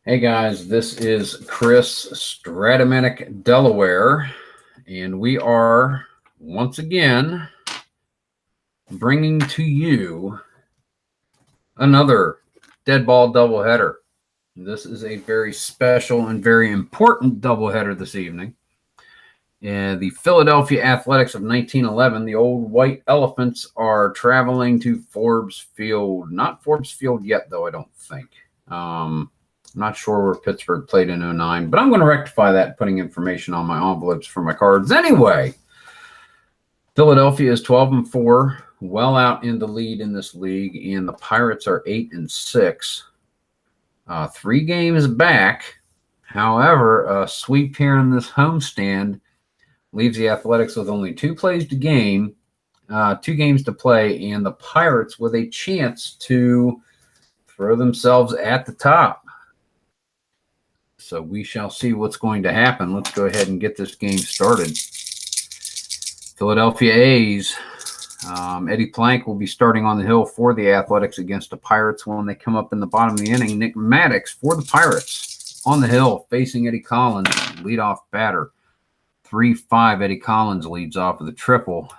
Hey guys, this is Chris, strat-o-matic, Delaware, and we are once again bringing to you another dead ball doubleheader. This is a very special and very important doubleheader this evening. And the Philadelphia Athletics of 1911, the old white elephants, are traveling to Forbes Field. Not Forbes Field yet, though, I don't think. I'm not sure where Pittsburgh played in 09, but I'm going to rectify that, putting information on my envelopes for my cards. Anyway, Philadelphia is 12-4, well out in the lead in this league, and the Pirates are 8-6. 3 games back. However, a sweep here in this homestand leaves the Athletics with only 2 plays to game, 2 games to play, and the Pirates with a chance to throw themselves at the top. So we shall see what's going to happen. Let's go ahead and get this game started. Philadelphia A's. Eddie Plank will be starting on the hill for the Athletics against the Pirates when they come up in the bottom of the inning. Nick Maddox for the Pirates on the hill facing Eddie Collins, leadoff batter. 3-5, Eddie Collins leads off with a triple.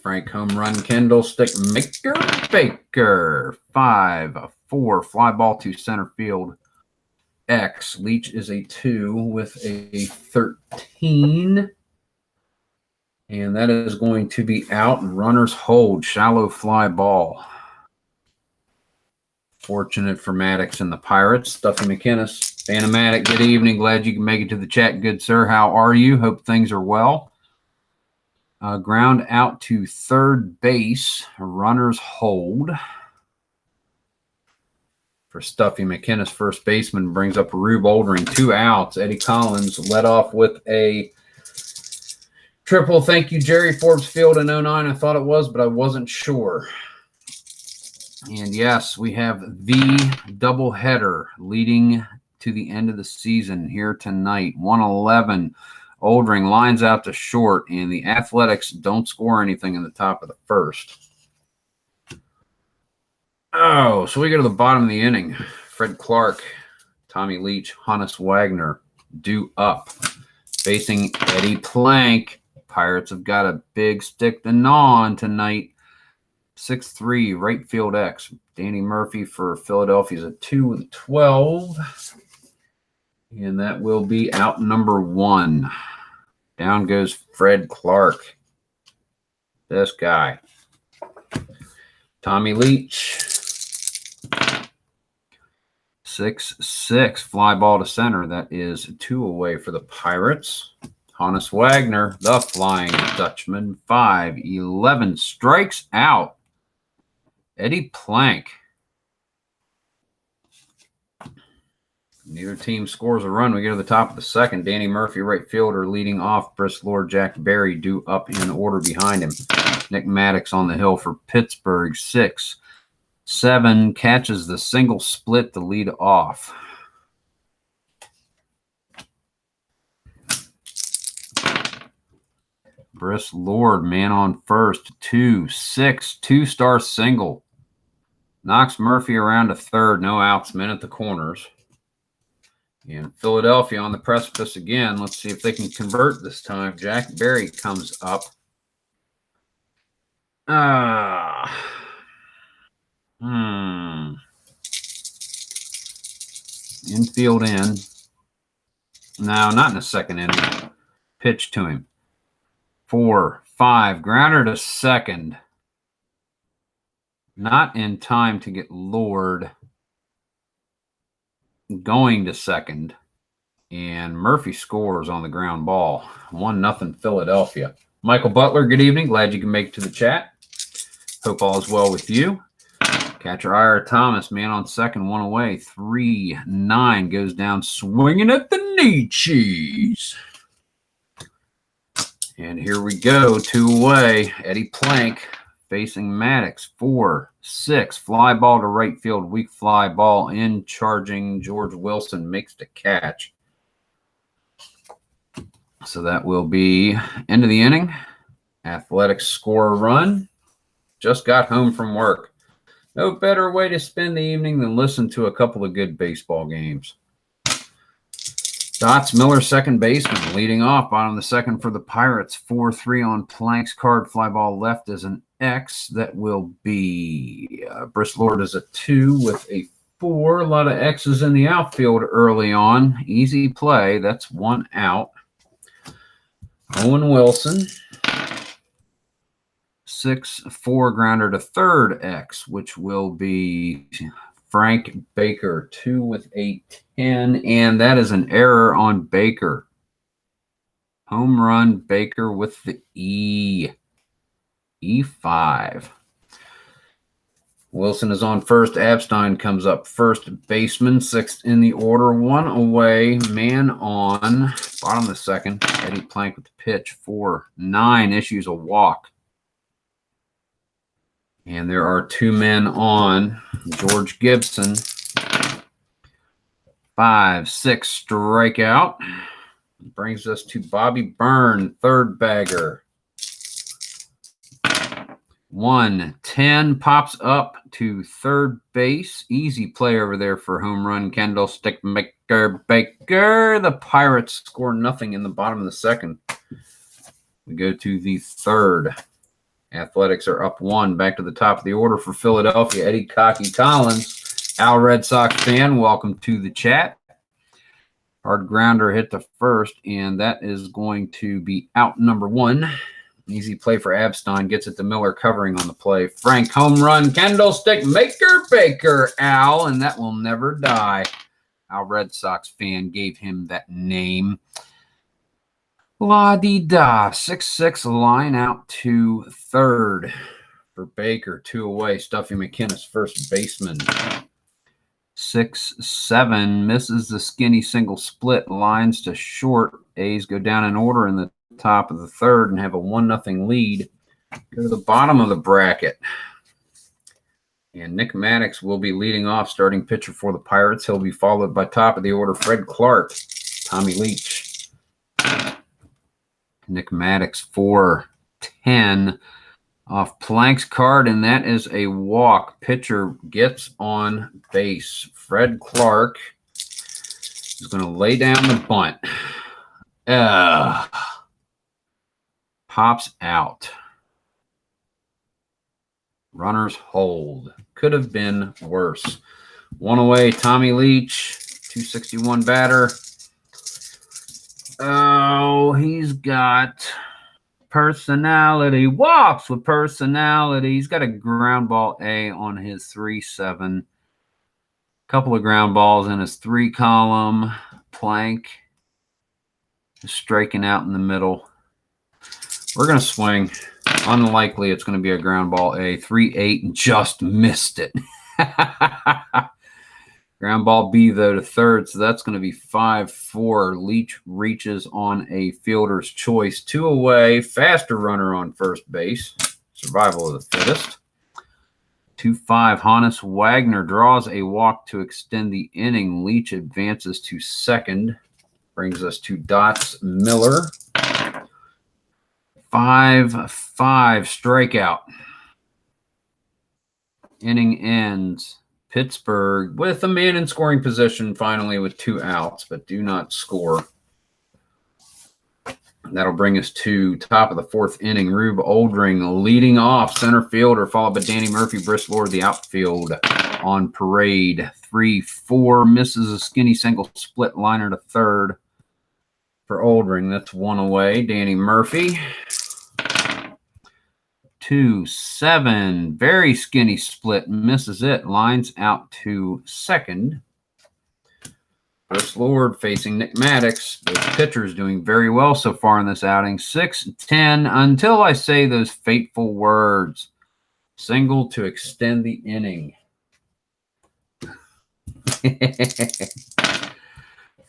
Frank home run, Candlestick maker, Baker. 5-4, fly ball to center field. X. Leach is a 2 with a 13. And that is going to be out. Runners hold. Shallow fly ball. Fortunate for Maddox and the Pirates. Stuffy McInnes. Phantomatic, good evening. Glad you can make it to the chat, good sir. How are you? Hope things are well. Ground out to third base. Runners hold. For Stuffy McInnes, first baseman, brings up Rube Oldring. 2 outs. Eddie Collins led off with a triple. Thank you, Jerry. Forbes Field in 09. I thought it was, but I wasn't sure. And yes, we have the doubleheader leading to the end of the season here tonight. 111. Oldring lines out to short, and the Athletics don't score anything in the top of the first. Oh, so we go to the bottom of the inning. Fred Clark, Tommy Leach, Hannes Wagner due up. Facing Eddie Plank. Pirates have got a big stick to gnaw on tonight. 6-3, right field X. Danny Murphy for Philadelphia is a 2 with a 12. And that will be out number 1. Down goes Fred Clark. This guy. Tommy Leach. 6-6, fly ball to center. That is 2 away for the Pirates. Hannes Wagner, the Flying Dutchman. 5-11, strikes out. Eddie Plank. Neither team scores a run. We go to the top of the second. Danny Murphy, right fielder, leading off. Briss Lord, Jack Berry due up in order behind him. Nick Maddox on the hill for Pittsburgh. 6-7, catches the single split to lead off. Briss Lord, man on first. 2-6, 2-star single. Knocks Murphy around to third. No outs, men at the corners. And Philadelphia on the precipice again. Let's see if they can convert this time. Jack Berry comes up. Infield in. No, not in the second inning. Pitch to him. 4-5. Grounder to second. Not in time to get Lord going to second. And Murphy scores on the ground ball. 1-0 Philadelphia. Michael Butler, good evening. Glad you can make it to the chat. Hope all is well with you. Catcher Ira Thomas, man on second, 1 away. 3-9, goes down swinging at the knee cheese. And here we go, 2 away. Eddie Plank facing Maddox. 4-6, fly ball to right field. Weak fly ball in, charging George Wilson, makes the catch. So that will be end of the inning. Athletics score a run. Just got home from work. No better way to spend the evening than listen to a couple of good baseball games. Dots Miller, second baseman, leading off, bottom of the second for the Pirates. 4-3 on Plank's card. Fly ball left is an X. That will be Bristlord is a 2 with a 4. A lot of X's in the outfield early on. Easy play. That's 1 out. Owen Wilson. 6-4 grounder to third X, which will be Frank Baker, 2 with a 10, and that is an error on Baker. Home run Baker with the E. E5. Wilson is on first. Abstein comes up first baseman, 6th in the order. 1 away, man on. Bottom of the second. Eddie Plank with the pitch. 4-9, issues a walk. And there are 2 men on. George Gibson. 5-6 strikeout. Brings us to Bobby Byrne, third bagger. 1-10 pops up to third base. Easy play over there for home run. Candlestick maker Baker. The Pirates score nothing in the bottom of the second. We go to the third. Athletics are up 1. Back to the top of the order for Philadelphia. Eddie Cocky Collins, Al Red Sox fan, welcome to the chat. Hard grounder hit to first, and that is going to be out number 1. Easy play for Abstein. Gets it to Miller covering on the play. Frank home run. Candlestick maker Baker, Al, and that will never die. Al Red Sox fan gave him that name. La-dee-da. 6-6 line out to third for Baker. 2 away. Stuffy McInnes, first baseman. 6-7 misses the skinny single split. Lines to short. A's go down in order in the top of the third and have a 1-0 lead. Go to the bottom of the bracket. And Nick Maddox will be leading off, starting pitcher for the Pirates. He'll be followed by top of the order Fred Clark, Tommy Leach. Nick Maddox 4-10 off Plank's card, and that is a walk. Pitcher gets on base. Fred Clark is going to lay down the bunt. Pops out. Runners hold. Could have been worse. 1 away, Tommy Leach, 261 batter. Oh, he's got personality. Walks with personality. He's got a ground ball A on his 3-7. Couple of ground balls in his 3 column. Plank is striking out in the middle. We're going to swing. Unlikely it's going to be a ground ball A. 3-8 and just missed it. Ground ball B, though, to third, so that's going to be 5-4. Leach reaches on a fielder's choice. 2 away, faster runner on first base. Survival of the fittest. 2-5, Hannes Wagner draws a walk to extend the inning. Leach advances to second. Brings us to Dots Miller. 5-5 strikeout. Inning ends. Pittsburgh with a man in scoring position finally with 2 outs, but do not score. That'll bring us to top of the 4th inning. Rube Oldring leading off, center fielder, followed by Danny Murphy, Bristlord, the outfield on parade. 3-4, misses a skinny single split liner to third for Oldring. That's 1 away. Danny Murphy. 2-7, very skinny split, misses it, lines out to second. Bristlord facing Nick Maddox. Both pitchers doing very well so far in this outing. 6-10 until I say those fateful words. Single to extend the inning.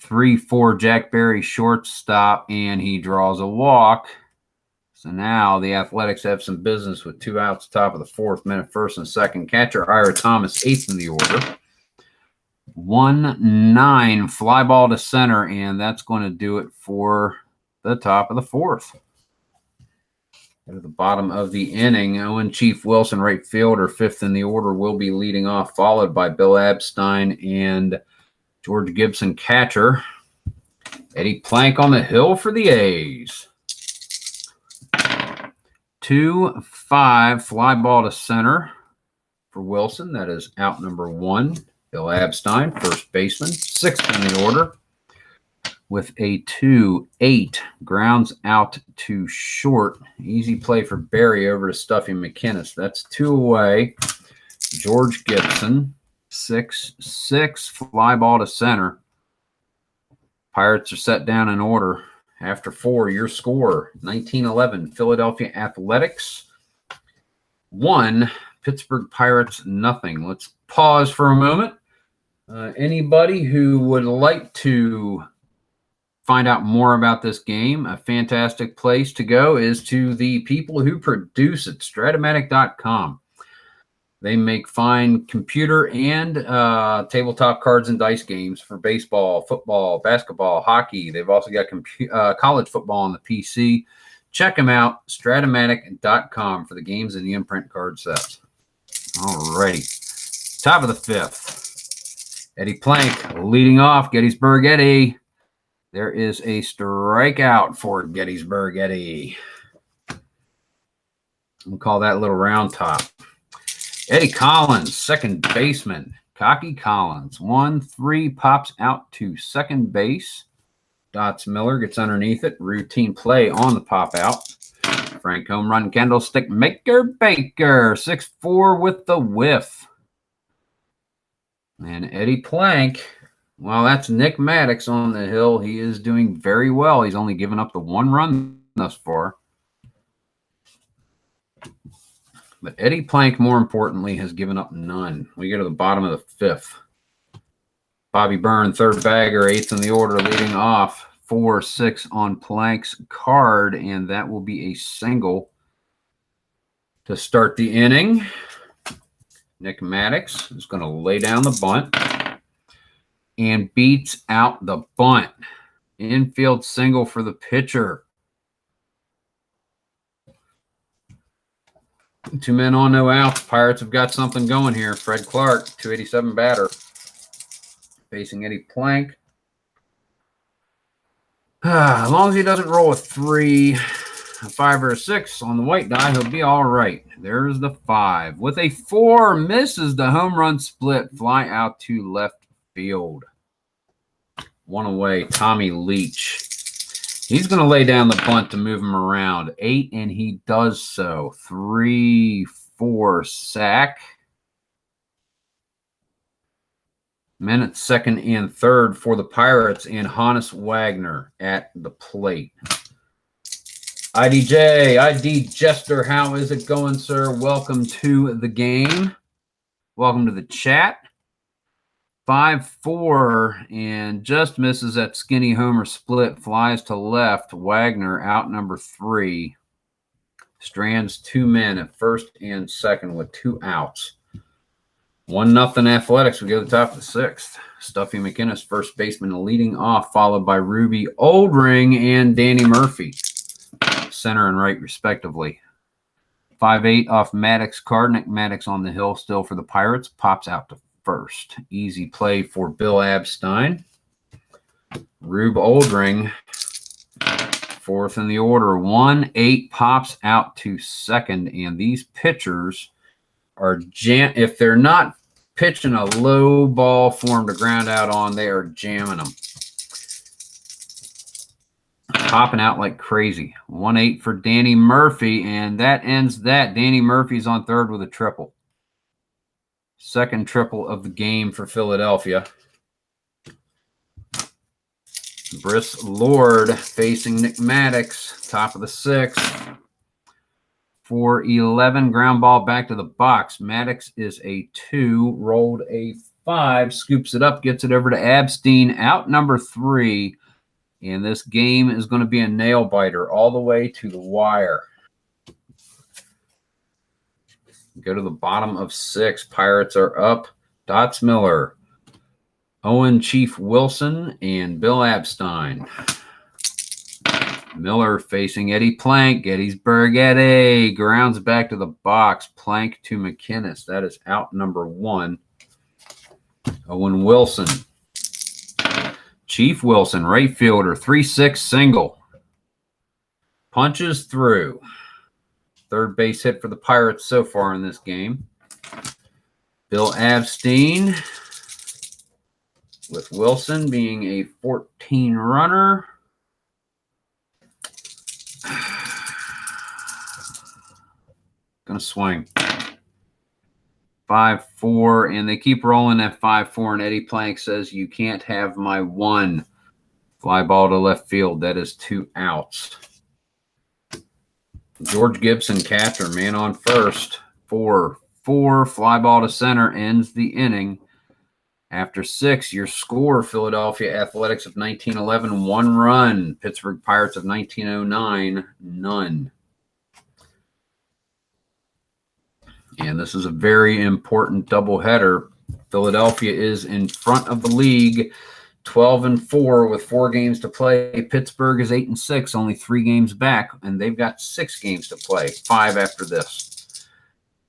3-4 Jack Berry shortstop, and he draws a walk. So now the Athletics have some business with 2 outs, top of the 4th, men at first and second. Catcher Ira Thomas, 8th in the order. 1-9, fly ball to center, and that's going to do it for the top of the 4th. Go to the bottom of the inning. Owen Chief Wilson, right fielder, 5th in the order, will be leading off, followed by Bill Abstein and George Gibson, catcher. Eddie Plank on the hill for the A's. 2-5, fly ball to center for Wilson. That is out number 1. Bill Abstein, first baseman, 6th in the order, with a 2-8, grounds out to short. Easy play for Barry over to Stuffy McInnes. That's 2 away. George Gibson, 6-6, fly ball to center. Pirates are set down in order. After 4, your score, 1911, Philadelphia Athletics 1, Pittsburgh Pirates nothing. Let's pause for a moment. Anybody who would like to find out more about this game, a fantastic place to go is to the people who produce it, strat-o-matic.com. They make fine computer and tabletop cards and dice games for baseball, football, basketball, hockey. They've also got college football on the PC. Check them out, strat-o-matic.com, for the games and the imprint card sets. All righty. Top of the 5th. Eddie Plank leading off. Gettysburg Eddie. There is a strikeout for Gettysburg Eddie. We'll call that little round top. Eddie Collins, second baseman. Cocky Collins, 1-3, pops out to second base. Dots Miller gets underneath it. Routine play on the pop out. Frank home run candlestick maker Baker, 6-4 with the whiff. And Eddie Plank, well, that's Nick Maddox on the hill. He is doing very well. He's only given up the 1 run thus far. But Eddie Plank, more importantly, has given up none. We go to the bottom of the 5th. Bobby Byrne, third bagger, 8th in the order, leading off. 4-6 on Plank's card, and that will be a single to start the inning. Nick Maddox is going to lay down the bunt and beats out the bunt. Infield single for the pitcher. 2 men on, no outs. Pirates have got something going here. Fred Clark, 287 batter, facing Eddie Plank. As long as he doesn't roll a 3, a 5, or a 6 on the white die, he'll be all right. There's the 5. With a 4, misses the home run split. Fly out to left field. 1 away, Tommy Leach. He's going to lay down the bunt to move him around. 8, and he does so. 3-4 sack. Men at second and third for the Pirates, and Hannes Wagner at the plate. ID Jester, how is it going, sir? Welcome to the game. Welcome to the chat. 5-4, and just misses that skinny homer split. Flies to left. Wagner out number 3. Strands 2 men at first and second with 2 outs. 1-0 Athletics. We go to the top of the 6th. Stuffy McInnes, first baseman, leading off, followed by Ruby Oldring and Danny Murphy, center and right respectively. 5-8 off Maddox card. Nick Maddox on the hill still for the Pirates. Pops out to first. Easy play for Bill Abstein. Rube Oldring, 4th in the order. 1-8 pops out to second, and these pitchers are if they're not pitching a low ball for him to ground out on, they are jamming them. Popping out like crazy. 1-8 for Danny Murphy, and that ends that. Danny Murphy's on third with a triple. Second triple of the game for Philadelphia. Briss Lord facing Nick Maddox, top of the 6th. 4-11, ground ball back to the box. Maddox is a 2, rolled a 5, scoops it up, gets it over to Abstein, out number 3. And this game is going to be a nail biter all the way to the wire. Go to the bottom of 6. Pirates are up. Dots Miller, Owen Chief Wilson, and Bill Abstein. Miller facing Eddie Plank. Gettysburg Eddie grounds back to the box. Plank to McInnes. That is out number 1. Owen Wilson. Chief Wilson, right fielder, 3-6 single. Punches through. Third base hit for the Pirates so far in this game. Bill Avstein, with Wilson being a 14 runner. Gonna swing. 5-4, and they keep rolling at 5-4, and Eddie Plank says, you can't have my 1. Fly ball to left field. That is 2 outs. George Gibson, catcher, man on first. 4-4, fly ball to center, ends the inning. After 6, your score, Philadelphia Athletics of 1911, 1 run. Pittsburgh Pirates of 1909, none. And this is a very important doubleheader. Philadelphia is in front of the league, 12-4 with 4 games to play. Pittsburgh is 8-6, only 3 games back, and they've got 6 games to play, 5 after this.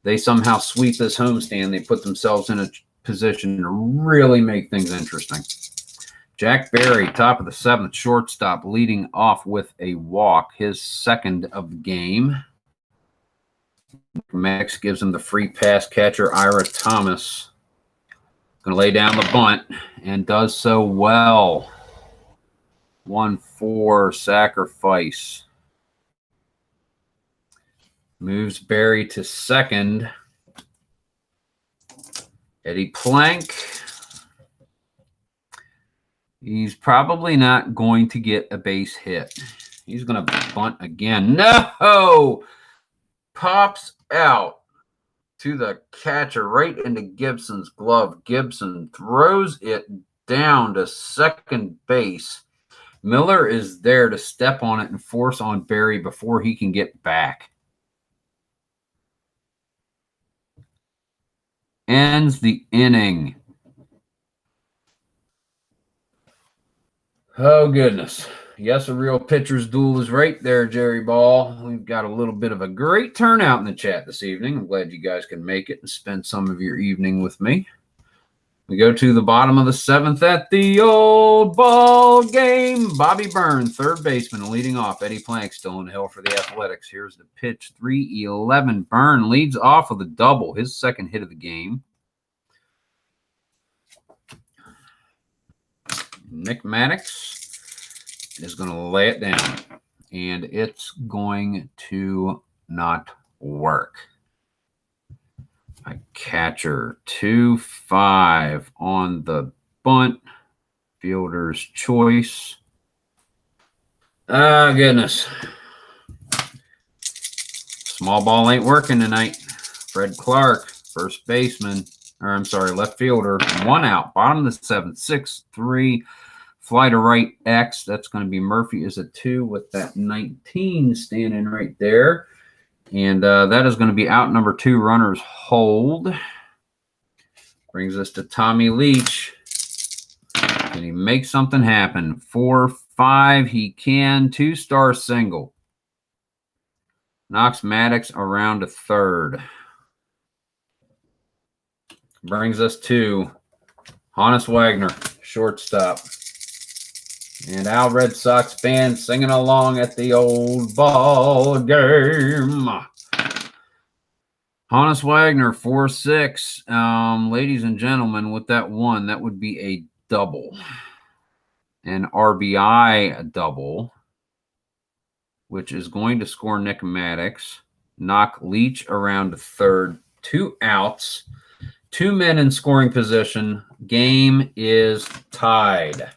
They somehow sweep this homestand. They put themselves in a position to really make things interesting. Jack Berry, top of the 7th, shortstop, leading off with a walk, his 2nd of the game. Max gives him the free pass. Catcher Ira Thomas going to lay down the bunt and does so well. 1-4 sacrifice. Moves Berry to 2nd. Eddie Plank. He's probably not going to get a base hit. He's going to bunt again. No! Pops out to the catcher right into Gibson's glove. Gibson throws it down to 2nd base. Miller is there to step on it and force on Berry before he can get back. Ends the inning. Oh, goodness. Yes, a real pitcher's duel is right there, Jerry Ball. We've got a little bit of a great turnout in the chat this evening. I'm glad you guys can make it and spend some of your evening with me. We go to the bottom of the 7th at the old ball game. Bobby Byrne, 3rd baseman, leading off. Eddie Plank still in the hill for the Athletics. Here's the pitch, 3-11. Byrne leads off with a double, his 2nd hit of the game. Nick Maddox is going to lay it down, and it's going to not work. A catcher, 2-5 on the bunt. Fielder's choice. Oh, goodness. Small ball ain't working tonight. Fred Clark, first baseman, or I'm sorry, left fielder, 1 out, bottom of the 7th, 6-3. Fly to right X. That's going to be Murphy is a 2 with that 19 standing right there. And that is going to be out number 2. Runners hold. Brings us to Tommy Leach. Can he make something happen? 4-5. He can. 2-star single. Knocks Maddox around to 3rd. Brings us to Honus Wagner, shortstop. And Al Red Sox fans singing along at the old ball game. Honus Wagner, 4-6. Ladies and gentlemen, with that 1, that would be a double. An RBI double, which is going to score Nick Maddox. Knock Leach around to 3rd. 2 outs. 2 men in scoring position. Game is tied.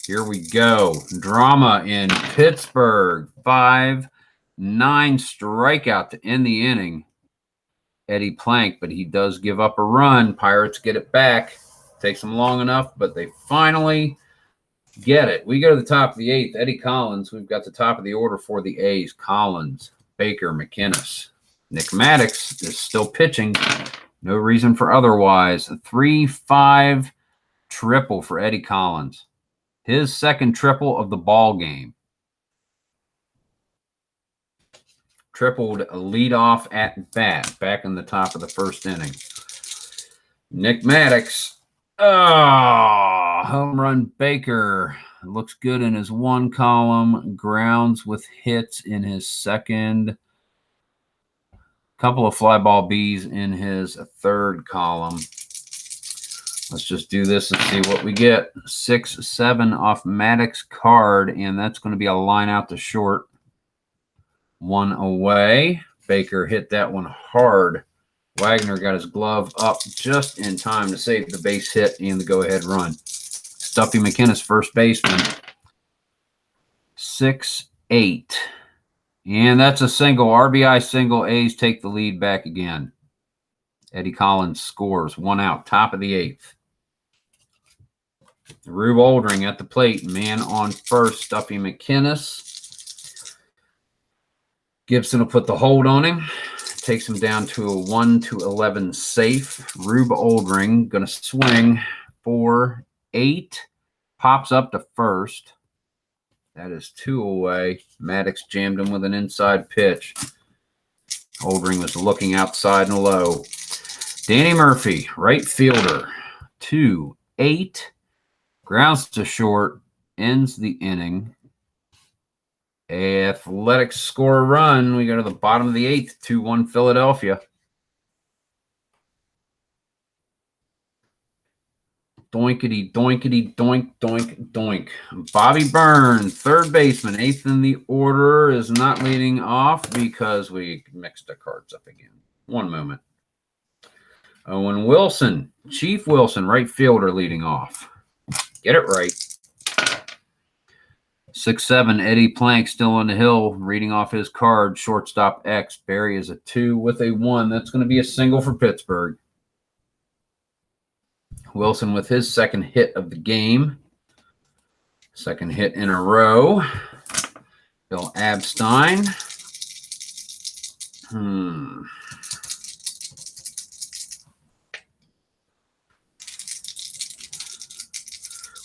Here we go. Drama in Pittsburgh. 5-9 strikeout to end the inning. Eddie Plank, but he does give up a run. Pirates get it back. Takes them long enough, but they finally get it. We go to the top of the 8th. Eddie Collins. We've got the top of the order for the A's. Collins, Baker, McInnes. Nick Maddox is still pitching. No reason for otherwise. A 3-5 triple for Eddie Collins. His 2nd triple of the ball game. tripled leadoff at bat back in the top of the first inning. Nick Maddox. Oh, home run Baker. Looks good in his one column. Grounds with hits in his second. Couple of fly ball Bs in his third column. Let's just do this and see what we get. 6-7 off Maddox card, and that's going to be a line out to short. One away. Baker hit that one hard. Wagner got his glove up just in time to save the base hit and the go-ahead run. Stuffy McInnis, first baseman. 6-8. And that's a single. RBI single. A's take the lead back again. Eddie Collins scores. One out. Top of the eighth. Rube Oldring at the plate. Man on first. Stuffy McInnis. Gibson will put the hold on him. Takes him down to a 1-11 safe. Rube Oldring going to swing for 8. Pops up to first. That is 2 away. Maddox jammed him with an inside pitch. Oldring was looking outside and low. Danny Murphy, right fielder. 2-8. Grounds to short. Ends the inning. Athletics score a run. We go to the bottom of the 8th. 2-1 Philadelphia. Doinkity, doinkity, doink, doink, doink. Bobby Byrne, third baseman, 8th in the order, is not leading off because we mixed the cards up again. One moment. Owen Wilson, Chief Wilson, right fielder, leading off. Get it right. 6-7, Eddie Plank still on the hill, reading off his card. Shortstop X. Barry is a 2 with a 1. That's going to be a single for Pittsburgh. Wilson with his second hit of the game. Second hit in a row. Bill Abstein.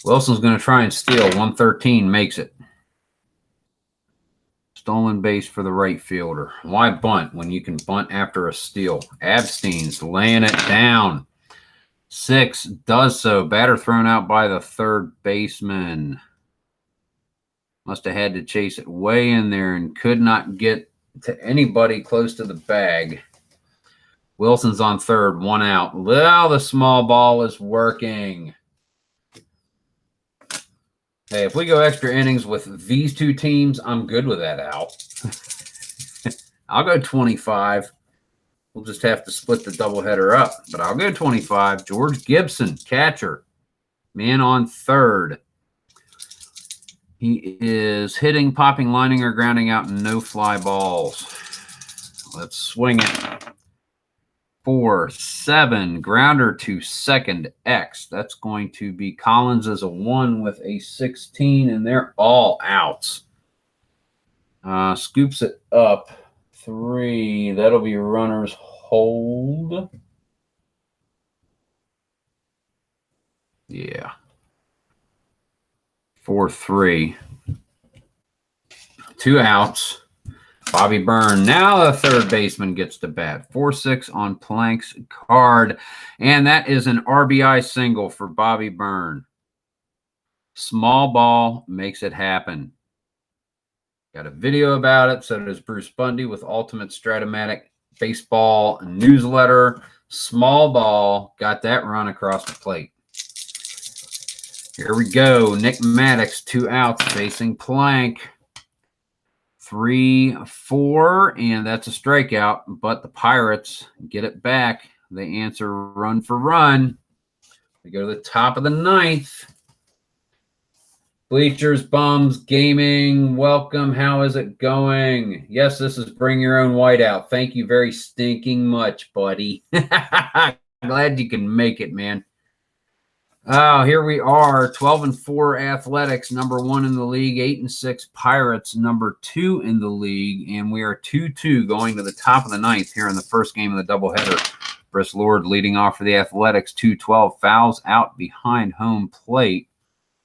Wilson's going to try and steal. 113 makes it. Stolen base for the right fielder. Why bunt when you can bunt after a steal? Abstein's laying it down. 6 does so. Batter thrown out by the third baseman. Must have had to chase it way in there and could not get to anybody close to the bag. Wilson's on third, 1 out. Well, the small ball is working. Hey, if we go extra innings with these two teams, I'm good with that out. I'll go 25. We'll just have to split the doubleheader up, but I'll go 25. George Gibson, catcher, man on third. He is hitting, popping, lining, or grounding out, no fly balls. Let's swing it. 4-7, grounder to second X. That's going to be Collins as a 1 with a 16, and they're all outs. Scoops it up. 3. That'll be runners hold. Yeah. 4-3. 2 outs. Bobby Byrne. Now the third baseman gets to bat. 4-6 on Plank's card. And that is an RBI single for Bobby Byrne. Small ball makes it happen. Got a video about it. So does Bruce Bundy with Ultimate Strat-o-matic Baseball newsletter. Small ball got that run across the plate. Here we go. Nick Maddox, 2 outs facing Plank. 3-4, and that's a strikeout. But the Pirates get it back. They answer run for run. We go to the top of the 9th. Bleachers, Bums, Gaming, welcome. How is it going? Yes, this is Bring Your Own Whiteout. Thank you very stinking much, buddy. Glad you can make it, man. Oh, here we are. 12-4 Athletics, number 1 in the league. 8-6 Pirates, number 2 in the league. And we are 2-2 going to the top of the 9th here in the first game of the doubleheader. Briss Lord leading off for the Athletics. 2-12 fouls out behind home plate.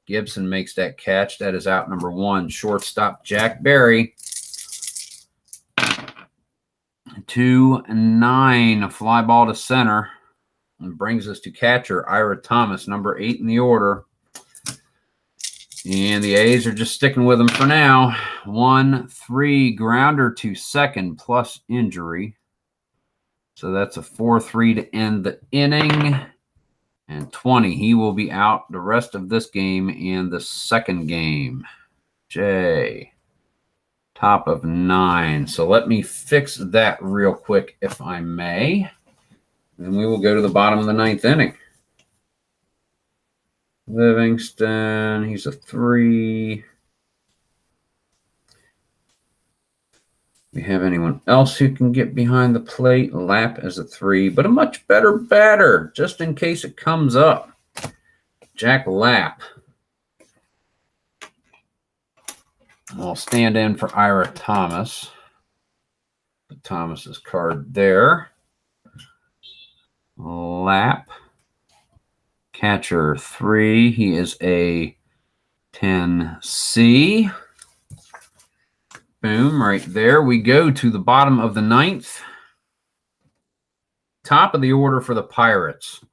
Gibson makes that catch. That is out number 1. Shortstop Jack Berry. 2-9. A fly ball to center. And brings us to catcher, Ira Thomas, number 8 in the order. And the A's are just sticking with him for now. 1-3 grounder to second plus injury. So that's a 4-3 to end the inning. And 20, he will be out the rest of this game and the second game. J, top of 9. So let me fix that real quick, if I may. And we will go to the bottom of the 9th inning. Livingston, he's a 3. We have anyone else who can get behind the plate? Lapp is a 3, but a much better batter, just in case it comes up. Jack Lapp. I'll stand in for Ira Thomas. Put Thomas's card there. Lapp. Catcher 3. He is a 10C. Boom, right there. We go to the bottom of the 9th. Top of the order for the Pirates.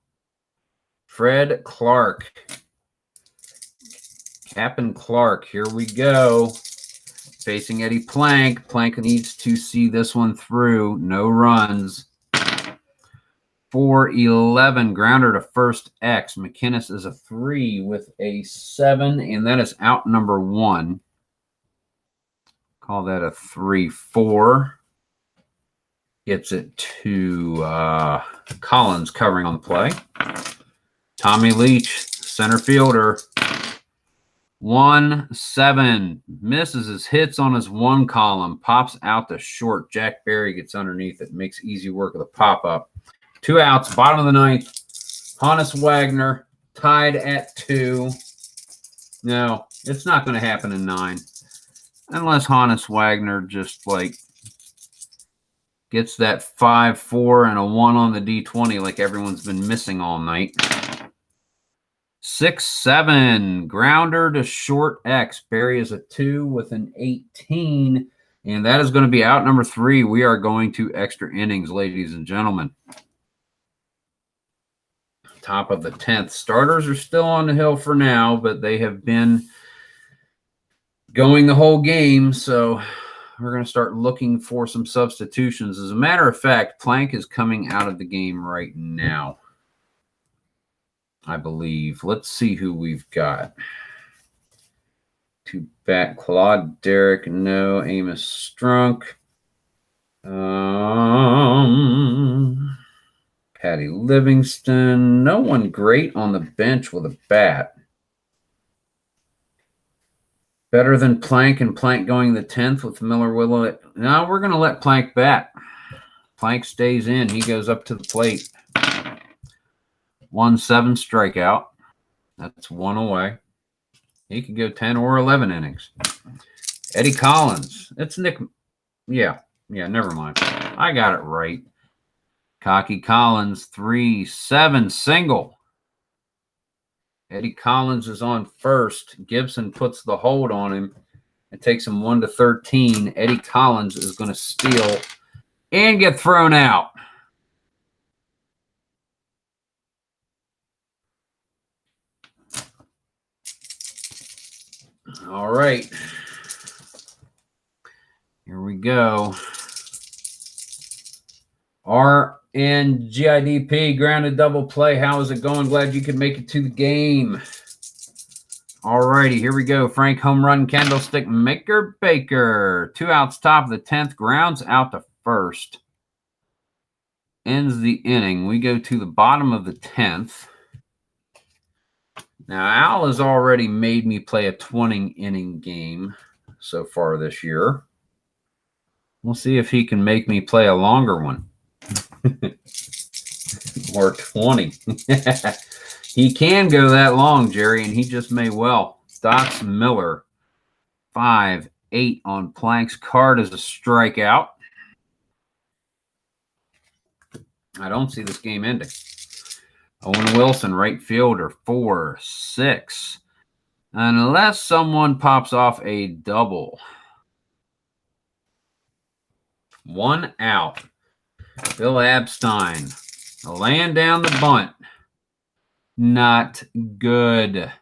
Fred Clark. Captain Clark, here we go. Facing Eddie Plank. Plank needs to see this one through. No runs. 4-11, grounder to first X. McInnes is a 3 with a 7, and that is out number 1. Call that a 3-4. Gets it to Collins covering on the play. Tommy Leach, center fielder. 1-7. Misses his hits on his 1 column. Pops out to short. Jack Berry gets underneath it. Makes easy work of the pop-up. 2 outs, bottom of the 9th. Honus Wagner tied at 2. No, it's not going to happen in 9. Unless Honus Wagner just, like, gets that 5-4 and a 1 on the D20 like everyone's been missing all night. 6-7, grounder to short X. Barry is a 2 with an 18, and that is going to be out number 3. We are going to extra innings, ladies and gentlemen. Top of the 10th. Starters are still on the hill for now, but they have been going the whole game, so we're going to start looking for some substitutions. As a matter of fact, Plank is coming out of the game right now, I believe. Let's see who we've got. To bat, Claude Derrick, no. Amos Strunk. Patty Livingston. No one great on the bench with a bat. Better than Plank, and Plank going the 10th with Miller Willett. No, we're going to let Plank bat. Plank stays in. He goes up to the plate. 1-7 strikeout. That's 1 away. He could go 10 or 11 innings. Eddie Collins. It's Nick. Yeah, never mind. I got it right. Cocky Collins, 3-7 single. Eddie Collins is on first. Gibson puts the hold on him. It takes him 1-13. Eddie Collins is going to steal and get thrown out. All right. Here we go. RNGIDP, grounded double play. How is it going? Glad you could make it to the game. All righty, here we go. Frank home run, candlestick maker Baker. 2 outs, top of the 10th. Grounds out to first. Ends the inning. We go to the bottom of the 10th. Now, Al has already made me play a 20-inning game so far this year. We'll see if he can make me play a longer one. Or 20. He can go that long, Jerry, and he just may well. Dots Miller, 5-8 on Plank's card as a strikeout. I don't see this game ending. Owen Wilson, right fielder, 4-6. Unless someone pops off a double. 1 out. Bill Abstein laying down the bunt. Not good.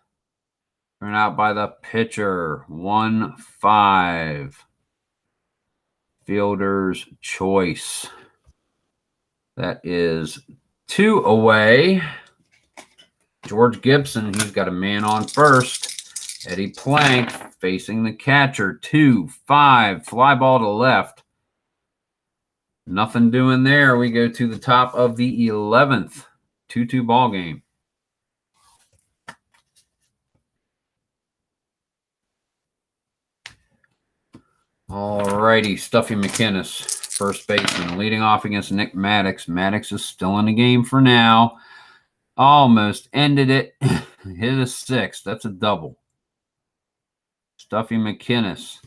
Thrown out by the pitcher. 1-5. Fielder's choice. That is 2 away. George Gibson, he's got a man on first. Eddie Plank facing the catcher. 2-5. Fly ball to left. Nothing doing there. We go to the top of the 11th. 2-2 ball game. All righty, Stuffy McInnes, first baseman, leading off against Nick Maddox. Maddox is still in the game for now. Almost ended it. Hit a 6. That's a double. Stuffy McInnes.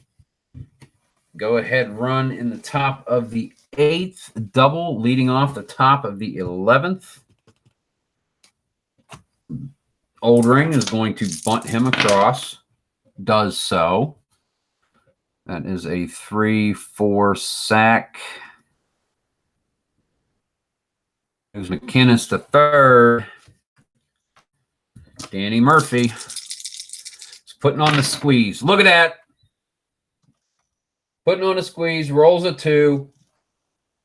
Go ahead run in the top of the 8th. Double leading off the top of the 11th. Oldring is going to bunt him across. Does so. That is a 3-4 sack. There's McInnes to third. Danny Murphy is putting on the squeeze. Look at that. Putting on a squeeze. Rolls a 2.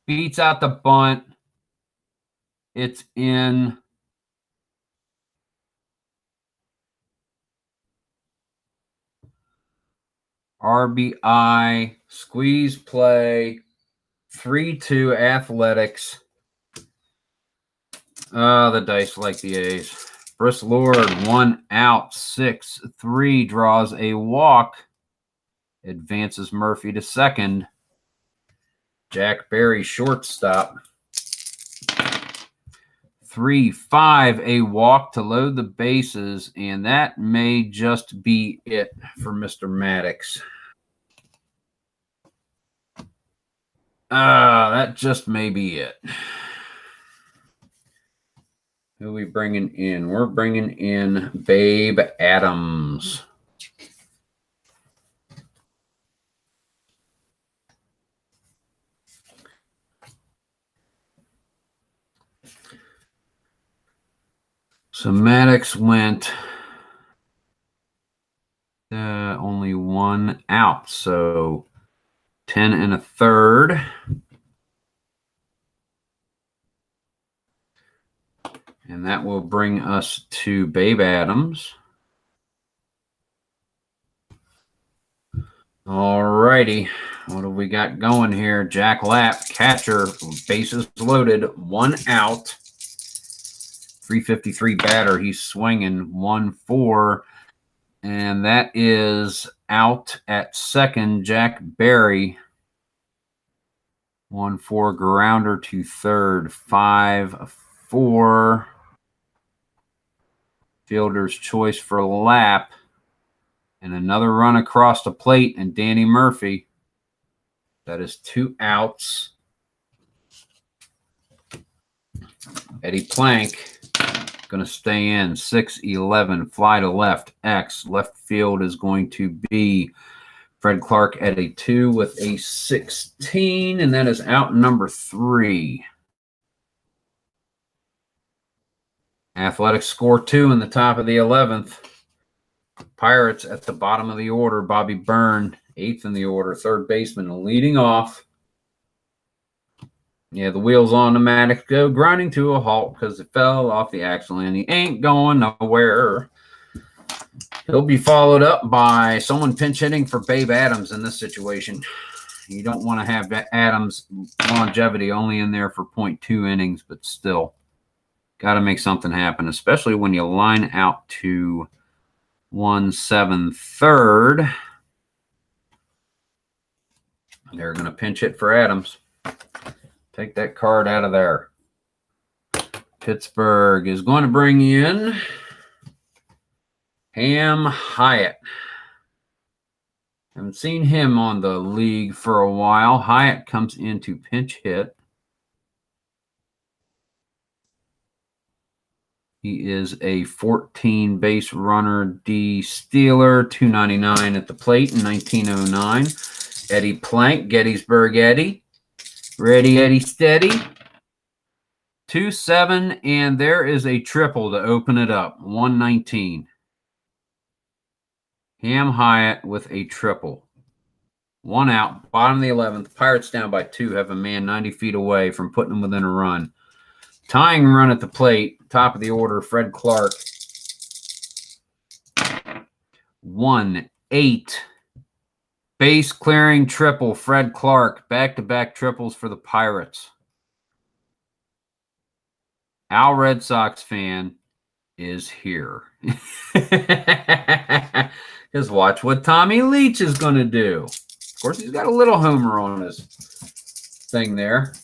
Beats out the bunt. It's in. RBI, squeeze play, 3-2 Athletics. The dice like the A's. Briss Lord, 1 out, 6-3, draws a walk. Advances Murphy to second. Jack Berry, shortstop. 3-5, a walk to load the bases, and that may just be it for Mr. Maddox. That just may be it. Who are we bringing in? We're bringing in Babe Adams. So Maddox went only 1 out, so 10 1/3. And that will bring us to Babe Adams. All righty. What have we got going here? Jack Lapp, catcher, bases loaded, 1 out. 353 batter. He's swinging 1-4. And that is out at second. Jack Berry. 1-4 grounder to third. 5-4. Fielder's choice for Lapp. And another run across the plate, and Danny Murphy. That is 2 outs. Eddie Plank going to stay in. 6-11. Fly to left. X. Left field is going to be Fred Clark at a 2 with a 16, and that is out number 3. Athletics score 2 in the top of the 11th. Pirates at the bottom of the order. Bobby Byrne, 8th in the order. Third baseman leading off. Yeah, the wheels on the Maddox go grinding to a halt because it fell off the axle, and he ain't going nowhere. He'll be followed up by someone pinch hitting for Babe Adams in this situation. You don't want to have Adams' longevity only in there for 0.2 innings, but still. Got to make something happen, especially when you line out to 1/7/3. They're going to pinch hit for Adams. Take that card out of there. Pittsburgh is going to bring in Ham Hyatt. Haven't seen him on the league for a while. Hyatt comes in to pinch hit. He is a 14 base runner, D Steeler, 299 at the plate in 1909. Eddie Plank, Gettysburg Eddie, Ready, Eddie, steady. 2-7, and there is a triple to open it up. 119. Ham Hyatt with a triple. 1 out, bottom of the 11th. Pirates down by 2, have a man 90 feet away from putting them within a run. Tying run at the plate, top of the order, Fred Clark. 1-8. Base clearing triple, Fred Clark. Back-to-back triples for the Pirates. Al Red Sox fan is here. Just watch what Tommy Leach is going to do. Of course, he's got a little homer on his thing there.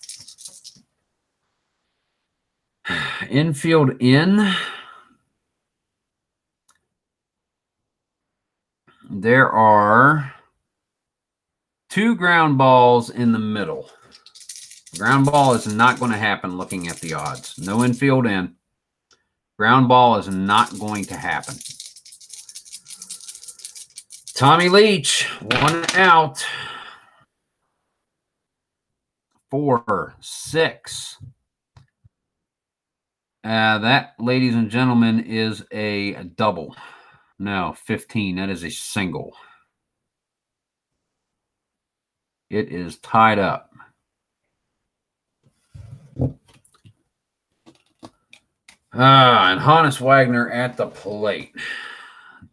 Infield in. There are 2 ground balls in the middle. Ground ball is not going to happen looking at the odds. No infield in. Ground ball is not going to happen. Tommy Leach, 1 out. 4, 6. That, ladies and gentlemen, is a double. No, 15. That is a single. It is tied up. And Hannes Wagner at the plate.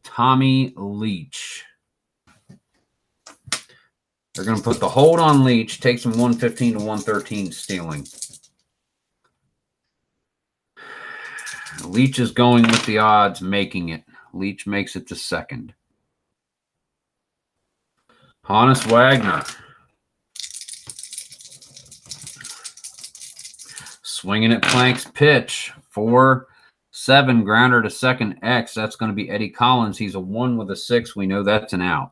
Tommy Leach. They're going to put the hold on Leach. Takes him 115 to 113 stealing. Leach is going with the odds, making it. Leach makes it to second. Hannes Wagner. Swinging at Plank's pitch. 4-7, grounder to second X. That's going to be Eddie Collins. He's a 1 with a 6. We know that's an out.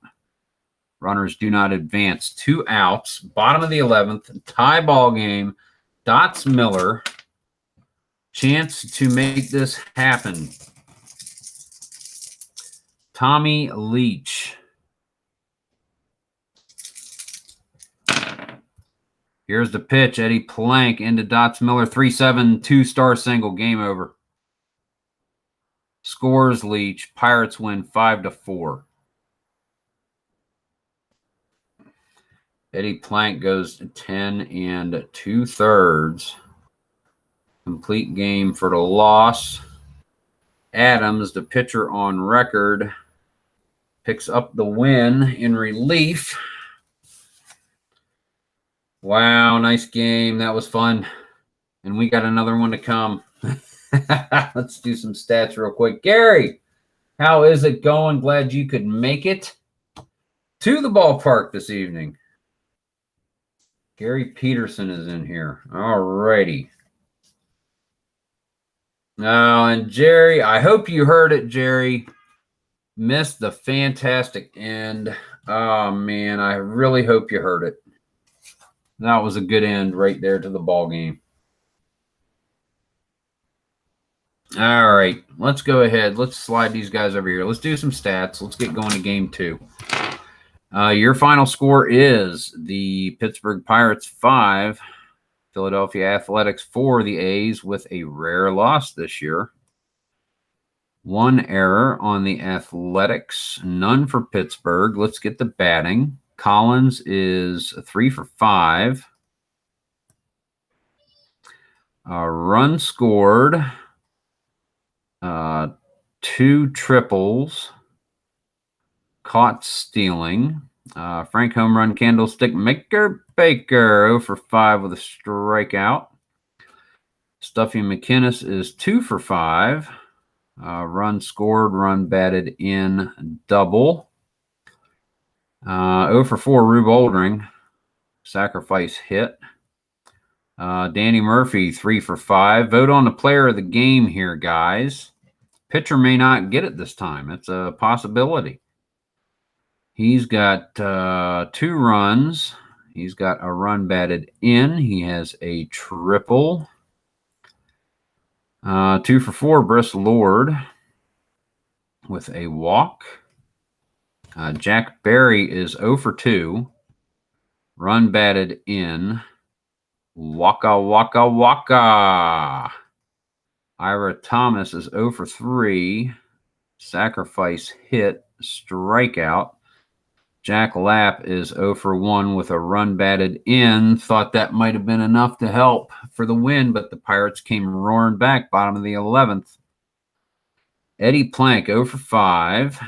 Runners do not advance. 2 outs. Bottom of the 11th. Tie ball game. Dots Miller. Chance to make this happen. Tommy Leach. Here's the pitch. Eddie Plank into Dots Miller. 3-7, 2-star single. Game over. Scores Leach. Pirates win 5-4. Eddie Plank goes 10 2/3. Complete game for the loss. Adams, the pitcher on record, picks up the win in relief. Wow, nice game. That was fun. And we got another one to come. Let's do some stats real quick. Gary, how is it going? Glad you could make it to the ballpark this evening. Gary Peterson is in here. All righty. Oh, and Jerry, I hope you heard it, Jerry. Missed the fantastic end. Oh, man, I really hope you heard it. That was a good end right there to the ball game. All right, let's go ahead. Let's slide these guys over here. Let's do some stats. Let's get going to game 2. Your final score is the Pittsburgh Pirates 5, Philadelphia Athletics 4, the A's with a rare loss this year. 1 error on the Athletics, none for Pittsburgh. Let's get the batting. Collins is 3 for 5. Run scored, 2 triples. Caught stealing. Frank home run candlestick maker Baker 0 for 5 with a strikeout. Stuffy McInnes is 2 for 5. Run scored, run batted in, double. 0 for 4 Rube Oldring, sacrifice hit. Danny Murphy 3 for 5. Vote on the player of the game here, guys. Pitcher may not get it this time. It's a possibility. He's got 2 runs. He's got a run batted in. He has a triple. 2 for 4, Briss Lord with a walk. Jack Berry is 0 for 2. Run batted in. Waka, waka, waka. Ira Thomas is 0 for 3. Sacrifice hit, strikeout. Jack Lapp is 0 for 1 with a run batted in. Thought that might have been enough to help for the win, but the Pirates came roaring back, bottom of the 11th. Eddie Plank 0 for 5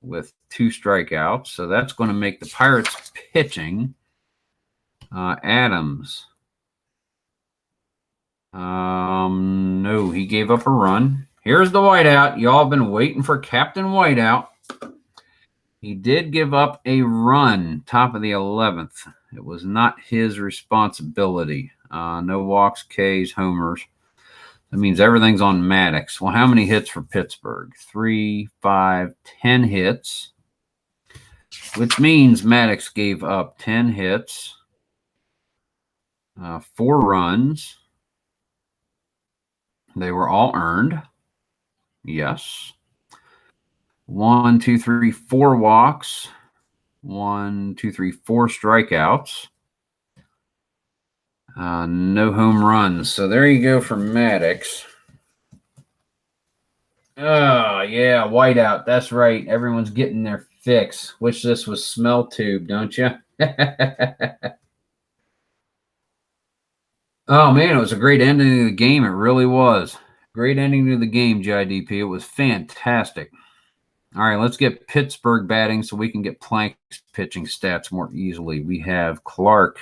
with 2 strikeouts. So that's going to make the Pirates pitching. Adams. No, he gave up a run. Here's the whiteout. Y'all been waiting for Captain Whiteout. He did give up a run, top of the 11th. It was not his responsibility. No walks, Ks, homers. That means everything's on Maddox. Well, how many hits for Pittsburgh? 3, 5, 10 hits, which means Maddox gave up 10 hits, 4 runs. They were all earned. Yes. 1, 2, 3, 4 walks. 1, 2, 3, 4 strikeouts. No home runs. So there you go for Maddox. Oh, yeah, whiteout. That's right. Everyone's getting their fix. Wish this was smell tube, don't you? Oh, man, it was a great ending to the game. It really was. Great ending to the game, JIDP. It was fantastic. All right, let's get Pittsburgh batting so we can get Plank's pitching stats more easily. We have Clark,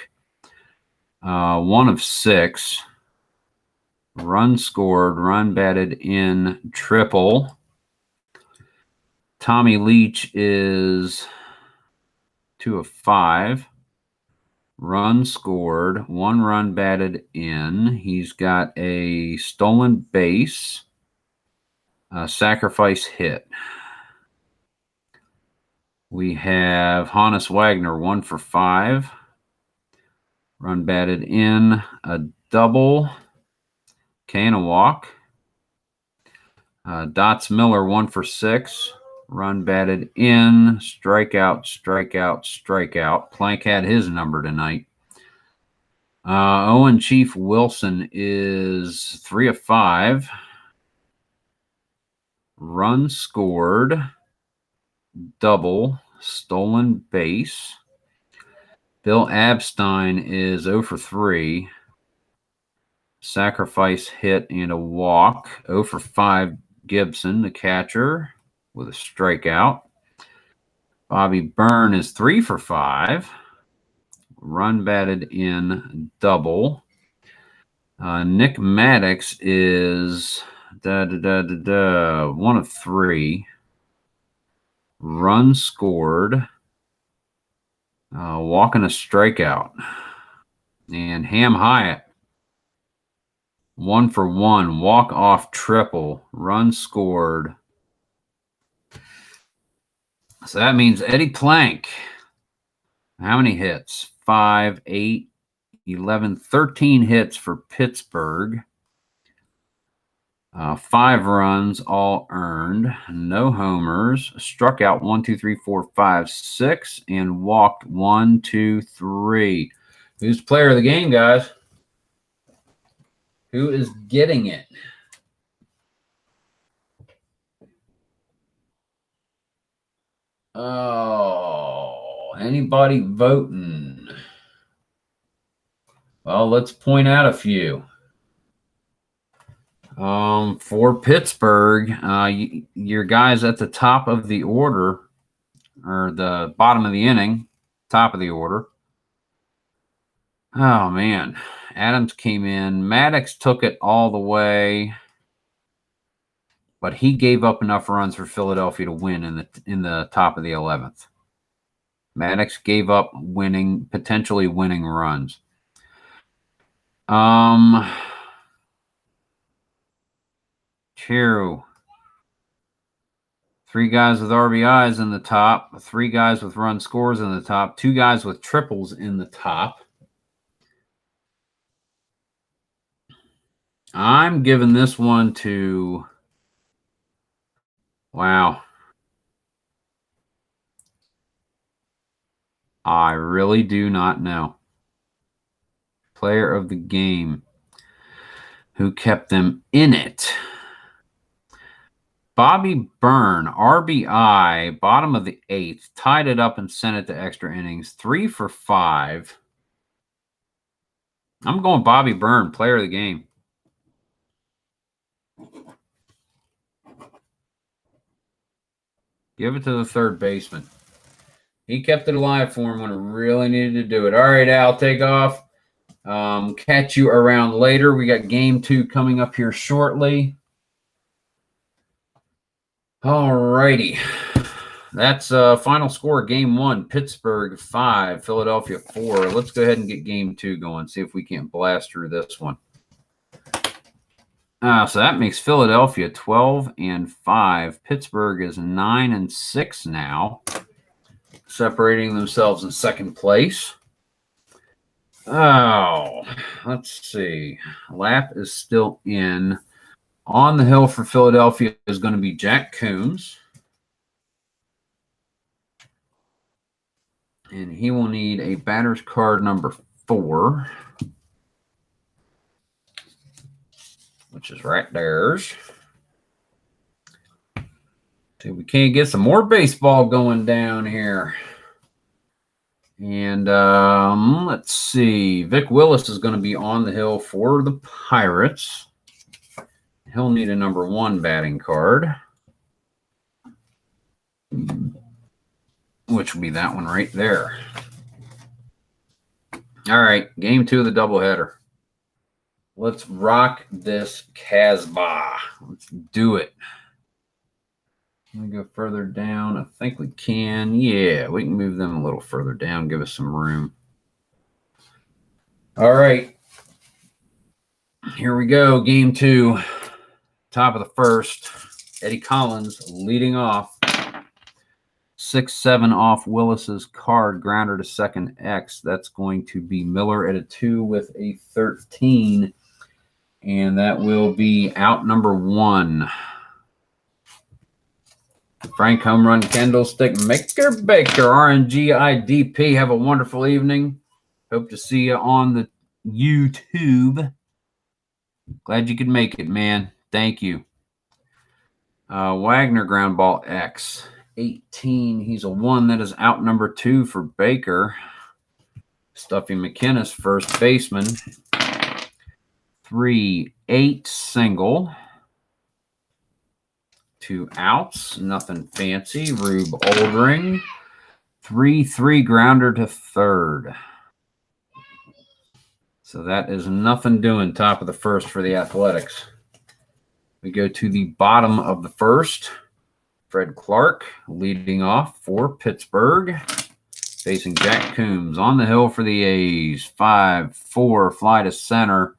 1 of 6. Run scored, run batted in, triple. Tommy Leach is 2 of 5. Run scored, 1 run batted in. He's got a stolen base, a sacrifice hit. We have Hannes Wagner, 1 for 5. Run batted in, a double, K and a walk. Dots Miller, 1 for 6. Run batted in, strikeout, strikeout, strikeout. Plank had his number tonight. Owen Chief Wilson is 3 of 5. Run scored, double, stolen base. Bill Abstein is 0 for 3. Sacrifice hit and a walk. 0 for 5, Gibson, the catcher, with a strikeout. Bobby Byrne is 3 for 5. Run batted in, double. Nick Maddox is 1 of 3. Run scored. Walk and a strikeout. And Ham Hyatt, 1 for 1. Walk off triple. Run scored. So that means Eddie Plank. How many hits? 5, 8, 11, 13 hits for Pittsburgh. 5 runs, all earned. No homers. Struck out 1, 2, 3, 4, 5, 6, and walked 1, 2, 3. Who's the player of the game, guys? Who is getting it? Oh, anybody voting? Well, let's point out a few. For Pittsburgh, your guys at the top of the order, or the bottom of the inning, top of the order. Oh, man. Adams came in. Maddox took it all the way, but he gave up enough runs for Philadelphia to win in the top of the 11th. Maddox gave up potentially winning runs. Two. 3 guys with RBIs in the top, 3 guys with run scores in the top, 2 guys with triples in the top. I'm giving this one to, wow. I really do not know. Player of the game. Who kept them in it? Bobby Byrne, RBI, bottom of the 8th, tied it up and sent it to extra innings. 3 for 5. I'm going Bobby Byrne, player of the game. Give it to the third baseman. He kept it alive for him when it really needed to do it. All right, Al, take off. Catch you around later. We got game 2 coming up here shortly. All righty. That's final score, game 1, Pittsburgh 5, Philadelphia 4. Let's go ahead and get game 2 going, see if we can't blast through this one. So that makes Philadelphia 12-5. Pittsburgh is 9-6 now, separating themselves in second place. Oh, let's see. Lap is still in. On the hill for Philadelphia is going to be Jack Coombs. And he will need a batter's card number 4, which is right there. See, we can't get some more baseball going down here. And let's see. Vic Willis is going to be on the hill for the Pirates. He'll need a number 1 batting card, which will be that one right there. All right, game 2 of the doubleheader. Let's rock this Casbah. Let's do it. Let me go further down. I think we can. Yeah, we can move them a little further down, give us some room. All right. Here we go, game 2. Top of the first. Eddie Collins leading off. 6-7 off Willis's card, grounder to second X. That's going to be Miller at a 2 with a 13. And that will be out number 1. Frank home run candlestick maker Baker, RNG IDP. Have a wonderful evening. Hope to see you on the YouTube. Glad you could make it, man. Thank you. Wagner ground ball X. 18. He's a 1. That is out number 2 for Baker. Stuffy McInnes, first baseman. 3-8 single. 2 outs. Nothing fancy. Rube Oldring. 3-3 grounder to third. So that is nothing doing. Top of the first for the Athletics. We go to the bottom of the first. Fred Clark leading off for Pittsburgh. Facing Jack Coombs on the hill for the A's. 5-4 fly to center.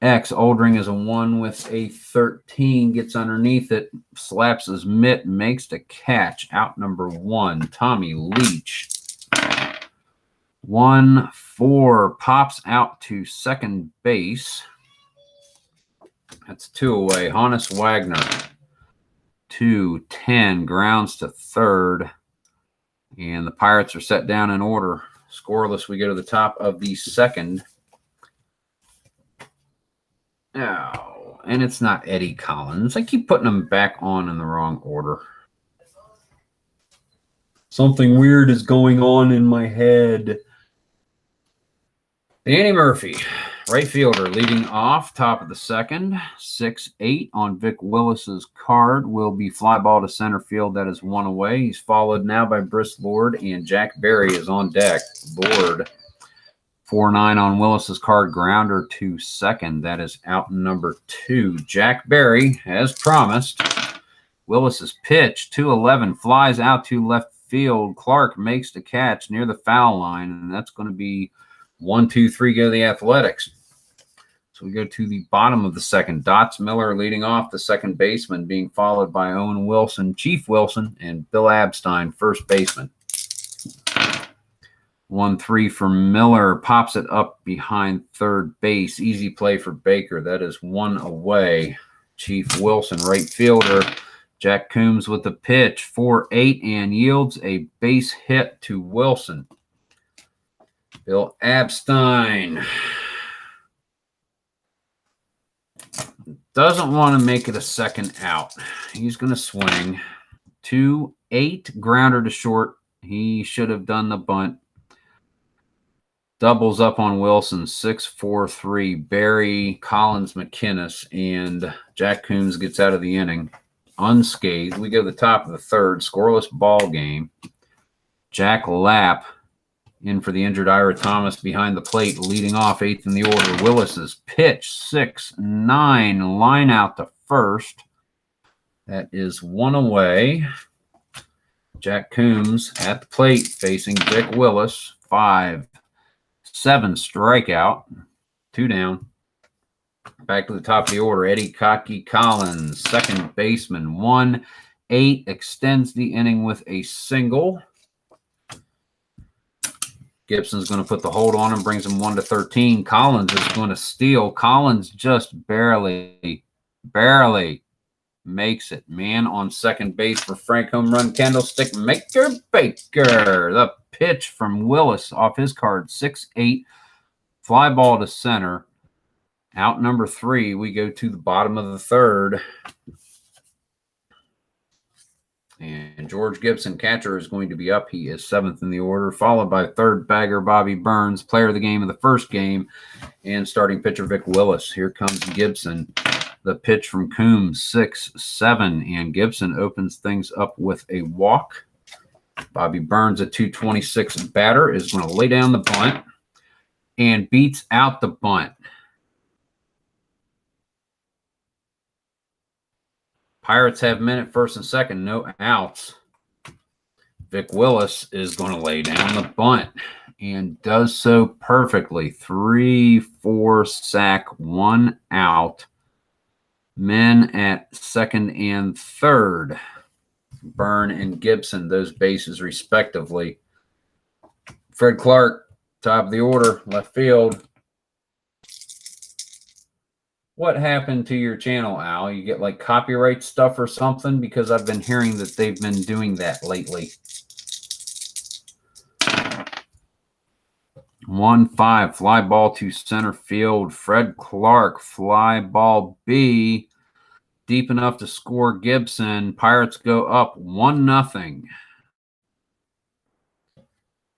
X Oldring is a 1 with a 13. Gets underneath it. Slaps his mitt. Makes the catch. Out number 1. Tommy Leach. 1-4 pops out to second base. That's 2 away. Honus Wagner. 2-10 grounds to third. And the Pirates are set down in order. Scoreless, we go to the top of the second. Oh, and it's not Eddie Collins. I keep putting them back on in the wrong order. Something weird is going on in my head. Danny Murphy, right fielder, leading off, top of the second. 6-8 on Vic Willis's card. Will be fly ball to center field. That is 1 away. He's followed now by Briss Lord, and Jack Berry is on deck. Lord, 4-9 on Willis's card, grounder to second. That is out number 2. Jack Berry, as promised. Willis's pitch, 2-11, flies out to left field. Clark makes the catch near the foul line, and that's going to be 1-2-3 go to the Athletics. So we go to the bottom of the second. Dots Miller leading off, the second baseman, being followed by Owen Wilson, Chief Wilson, and Bill Abstein, first baseman. 1-3 for Miller. Pops it up behind third base. Easy play for Baker. That is 1 away. Chief Wilson, right fielder. Jack Coombs with the pitch. 4-8 and yields a base hit to Wilson. Bill Abstein Doesn't want to make it a second out. He's going to swing. 2-8, grounder to short. He should have done the bunt. Doubles up on Wilson, 6-4-3. Barry, Collins, McInnes, and Jack Coombs gets out of the inning unscathed. We go to the top of the third, scoreless ball game. Jack Lapp in for the injured Ira Thomas behind the plate, leading off, 8th in the order. Willis's pitch, 6-9, line out to first. That is one away. Jack Coombs at the plate facing Vic Willis, 5-7 strikeout, 2 down. Back to the top of the order, Eddie Cocky Collins, second baseman, 1-8, extends the inning with a single. Gibson's going to put the hold on him, brings him 1-13. Collins is going to steal. Collins just barely makes it. Man on second base for Frank home run candlestick maker Baker. The pitch from Willis off his card, 6-8, fly ball to center. Out number 3, we go to the bottom of the third. And George Gibson, catcher, is going to be up. He is 7th in the order, followed by third bagger Bobby Burns, player of the game in the first game, and starting pitcher Vic Willis. Here comes Gibson. The pitch from Coombs, 6-7, and Gibson opens things up with a walk. Bobby Burns, a 226 batter, is going to lay down the bunt and beats out the bunt. Pirates have men at first and second, no outs. Vic Willis is going to lay down the bunt and does so perfectly. 3-4 sack, 1 out. Men at second and third. Byrne and Gibson, those bases respectively. Fred Clark, top of the order, left field. What happened to your channel, Al? You get like copyright stuff or something? Because I've been hearing that they've been doing that lately. 1-5, fly ball to center field. Fred Clark, fly ball B. Deep enough to score Gibson. Pirates go up 1-0.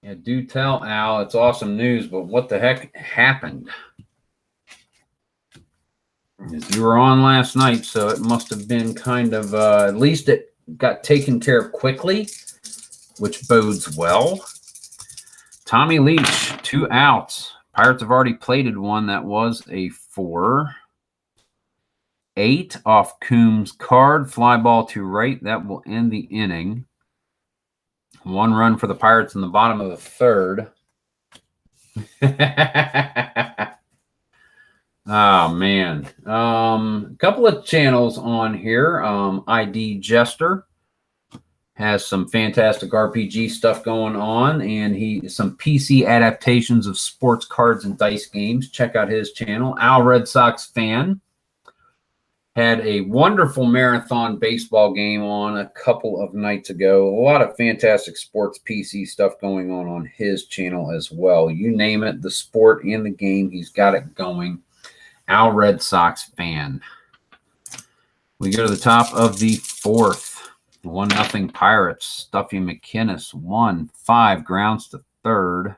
Yeah, do tell, Al. It's awesome news, but what the heck happened? You were on last night, so it must have been kind of, at least it got taken care of quickly, which bodes well. Tommy Leach, 2 outs. Pirates have already plated one. That was a 4-8 off Coombs' card. Fly ball to right. That will end the inning. 1 run for the Pirates in the bottom of the third. Oh, man. A couple of channels on here. ID Jester has some fantastic RPG stuff going on, and some PC adaptations of sports cards and dice games. Check out his channel. Al Red Sox Fan had a wonderful marathon baseball game on a couple of nights ago. A lot of fantastic sports PC stuff going on his channel as well. You name it, the sport and the game, he's got it going. Al Red Sox Fan. We go to the top of the fourth. 1-0 Pirates. Stuffy McInnes, 1-5, grounds to third.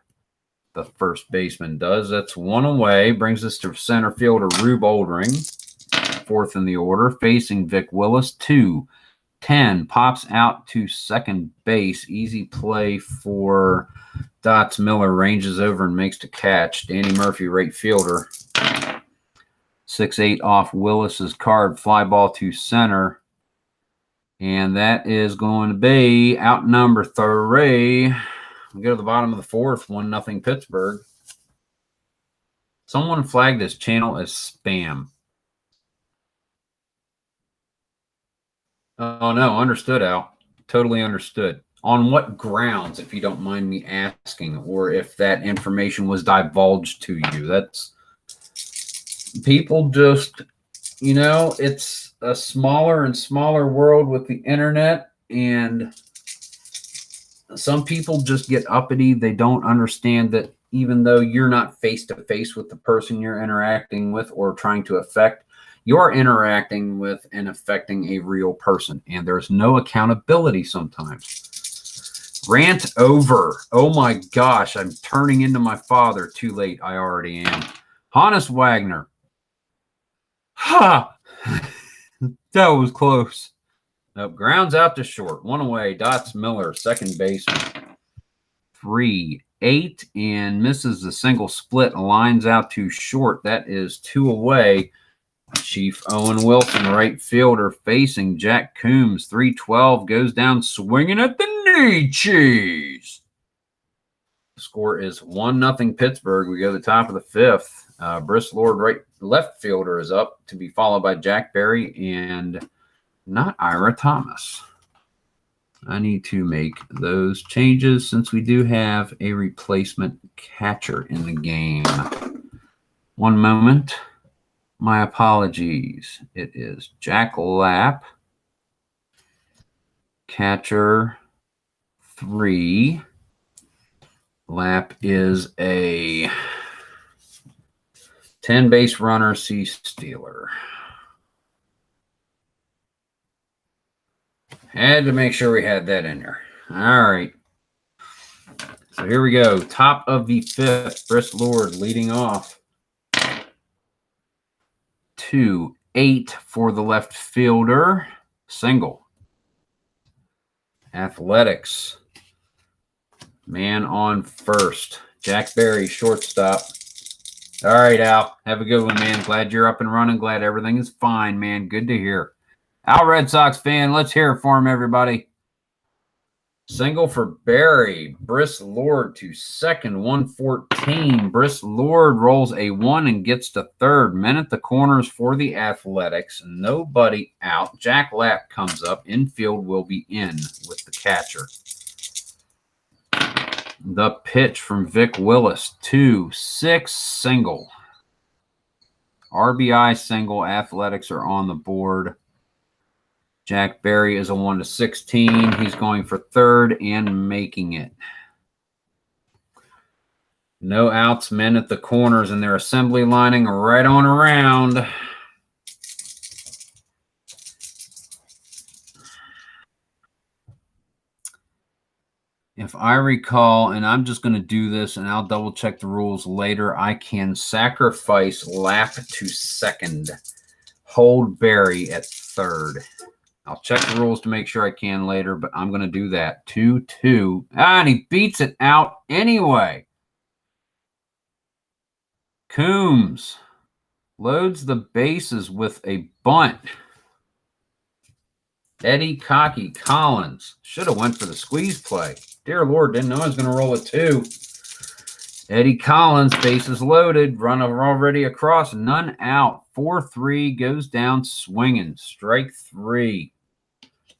The first baseman does. That's 1 away. Brings us to center fielder Rube Oldring, 4th in the order, facing Vic Willis. 2-10, pops out to second base. Easy play for Dots Miller. Ranges over and makes the catch. Danny Murphy, right fielder. 6-8 off Willis's card. Fly ball to center. And that is going to be out number 3. We go to the bottom of the fourth. 1-0 Pittsburgh. Someone flagged this channel as spam. Oh, no. Understood, Al. Totally understood. On what grounds, if you don't mind me asking, or if that information was divulged to you? That's... People just, you know, it's a smaller and smaller world with the internet, and some people just get uppity. They don't understand that even though you're not face-to-face with the person you're interacting with or trying to affect, You are interacting with and affecting a real person, and there's no accountability sometimes. Rant over. Oh my gosh, I'm turning into my father. Too late, I already am. Hannes Wagner. Ha! That was close. Nope, grounds out to short. One away. Dots Miller, second baseman. 3-8 and misses the single split. Lines out to short. That is 2 away. Chief Owen Wilson, right fielder, facing Jack Coombs. 3-12 goes down swinging at the knee cheese. The score is 1-0 Pittsburgh. We go to the top of the 5th. Briss Lord, left fielder, is up to be followed by Jack Berry and not Ira Thomas. I need to make those changes since we do have a replacement catcher in the game. One moment. My apologies. It is Jack Lapp, catcher 3. Lapp is a 10-base runner, C stealer. Had to make sure we had that in there. All right. So here we go. Top of the 5th. Briss Lord leading off. 2-8 for the left fielder. Single. Athletics. Man on first. Jack Berry, shortstop. All right, Al. Have a good one, man. Glad you're up and running. Glad everything is fine, man. Good to hear. Al, Red Sox fan, let's hear it for him, everybody. Single for Berry. Briss Lord to second, 114. Briss Lord rolls a 1 and gets to third. Men at the corners for the Athletics. Nobody out. Jack Lapp comes up. Infield will be in with the catcher. The pitch from Vic Willis. 2-6 single. RBI single. Athletics are on the board. Jack Berry is a 1-16. He's going for third and making it. No outs, men at the corners, and they're assembly lining right on around. If I recall, and I'm just going to do this, and I'll double check the rules later, I can sacrifice Lapp to second, hold Berry at third. I'll check the rules to make sure I can later, but I'm going to do that. 2-2. And he beats it out anyway. Coombs loads the bases with a bunt. Eddie Cocky Collins should have went for the squeeze play. Dear Lord, didn't know I was going to roll a 2. Eddie Collins, bases loaded, runner already across, none out. 4-3 goes down swinging. Strike 3.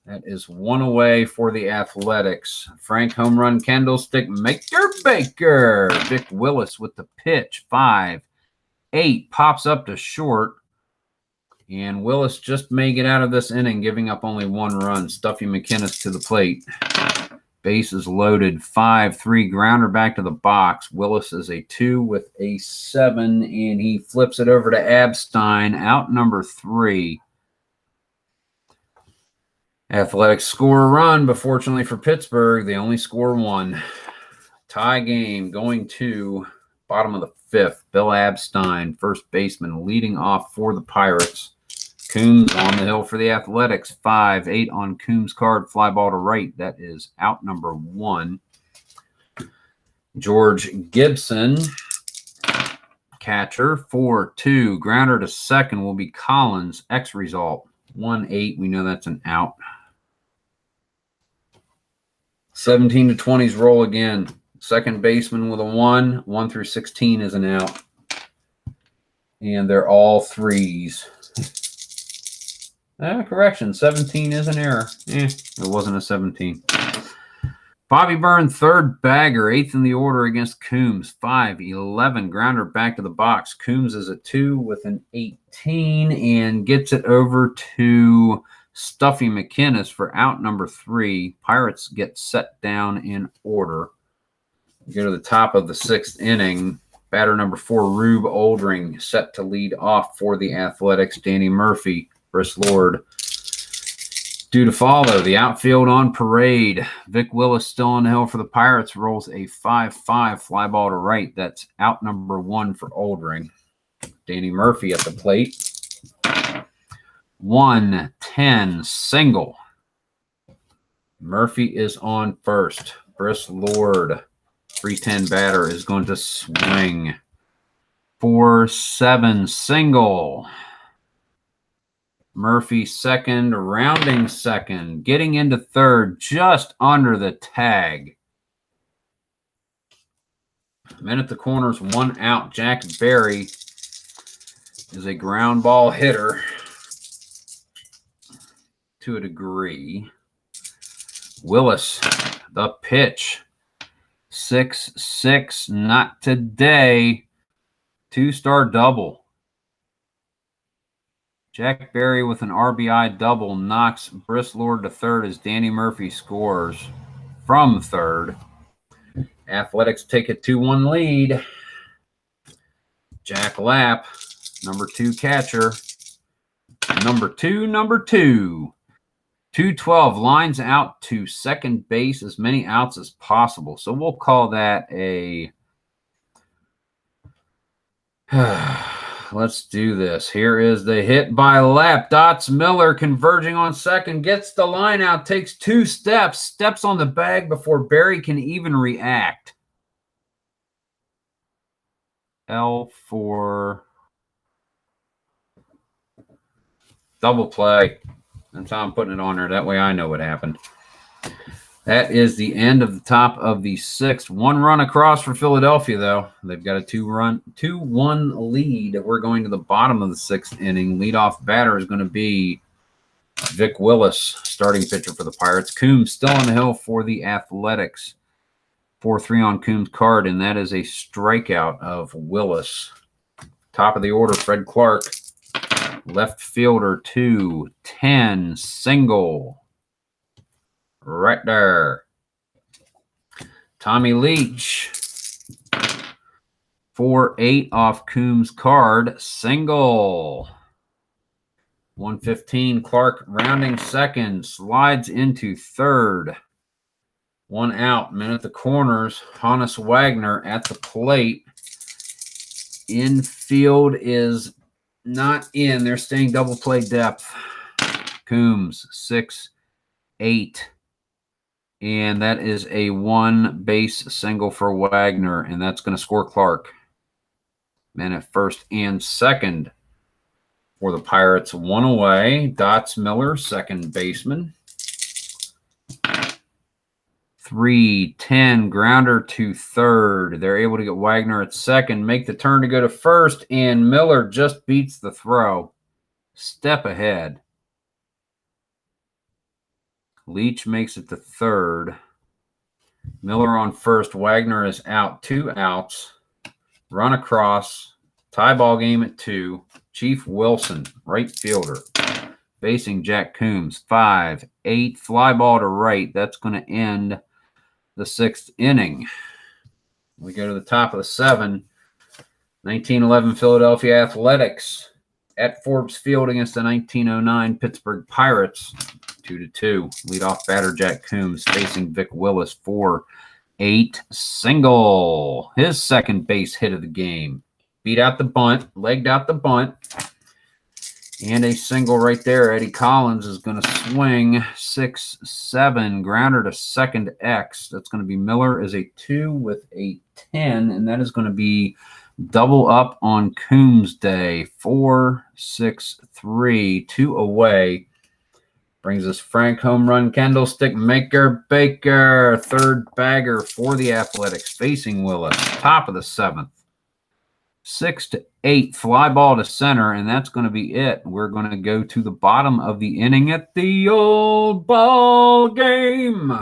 That is 1 away for the Athletics. Frank home run candlestick maker Baker. Vic Willis with the pitch. 5-8 pops up to short. And Willis just may get out of this inning, giving up only 1 run. Stuffy McInnes to the plate. Bases loaded. 5-3 grounder back to the box. Willis is a 2 with a 7, and he flips it over to Abstein. Out number 3. Athletics score a run, but fortunately for Pittsburgh, they only score 1. Tie game going to bottom of the 5th. Bill Abstein, first baseman, leading off for the Pirates. Coombs on the hill for the Athletics. 5-8 on Coombs' card. Fly ball to right. That is out number 1. George Gibson, catcher. 4-2. Grounder to second will be Collins. X result. 1-8. We know that's an out. 17-20s roll again. Second baseman with a 1. 1 through 16 is an out. And they're all 3s. Correction, 17 is an error. It wasn't a 17. Bobby Byrne, third bagger, 8th in the order against Coombs. 5-11, grounder back to the box. Coombs is a 2 with an 18 and gets it over to Stuffy McInnes for out number 3. Pirates get set down in order. We go to the top of the 6th inning. Batter number 4, Rube Oldring, set to lead off for the Athletics. Danny Murphy, Chris Lord. Due to follow, the outfield on parade. Vic Willis still on the hill for the Pirates. Rolls a 5-5 fly ball to right. That's out number 1 for Oldring. Danny Murphy at the plate. 1-10 single. Murphy is on first. Chris Lord, 3-10 batter, is going to swing. 4-7 single. Murphy second, rounding second, getting into third, just under the tag. Men at the corners, 1 out. Jack Berry is a ground ball hitter to a degree. Willis, the pitch. 6-6, not today. 2-star double. Jack Berry with an RBI double knocks Briss Lord to third as Danny Murphy scores from third. Athletics take a 2-1 lead. Jack Lapp, number 2 catcher. Number two. 212 lines out to second base, as many outs as possible. So we'll call that a... Let's do this. Here is the hit by Lapp. Dots Miller converging on second. Gets the line out. Takes 2 steps. Steps on the bag before Berry can even react. L for double play. That's how I'm putting it on there. That way I know what happened. That is the end of the top of the 6th. 1 run across for Philadelphia, though. They've got a 2-1 lead. We're going to the bottom of the 6th inning. Leadoff batter is going to be Vic Willis, starting pitcher for the Pirates. Coombs still on the hill for the Athletics. 4-3 on Coombs' card, and that is a strikeout of Willis. Top of the order, Fred Clark. Left fielder, 2-10 single. Right there. Tommy Leach. 4-8 off Coombs' card. Single. 115. Clark rounding second. Slides into third. 1 out. Men at the corners. Hannes Wagner at the plate. Infield is not in. They're staying double play depth. Coombs, 6-8. And that is a 1-base single for Wagner, and that's going to score Clark. Men at first and second for the Pirates. 1 away. Dots Miller, second baseman. 3-10 grounder to third. They're able to get Wagner at second, make the turn to go to first, and Miller just beats the throw. Step ahead. Leach makes it to third. Miller on first. Wagner is out. 2 outs. Run across. Tie ball game at 2. Chief Wilson, right fielder, facing Jack Coombs. 5-8 fly ball to right. That's going to end the 6th inning. We go to the top of the 7. 1911 Philadelphia Athletics at Forbes Field against the 1909 Pittsburgh Pirates. 2-2. Leadoff batter Jack Coombs facing Vic Willis. 4-8 single. His second base hit of the game. Beat out the bunt, legged out the bunt, and a single right there. Eddie Collins is going to swing. 6-7 grounder to second X. That's going to be Miller is a 2 with a 10, and that is going to be double up on Coombs Day. 4-6-3, 2 away. Brings us Frank home run candlestick maker Baker, third bagger for the Athletics facing Willis. Top of the 7th. 6-8 fly ball to center, and that's going to be it. We're going to go to the bottom of the inning at the old ball game.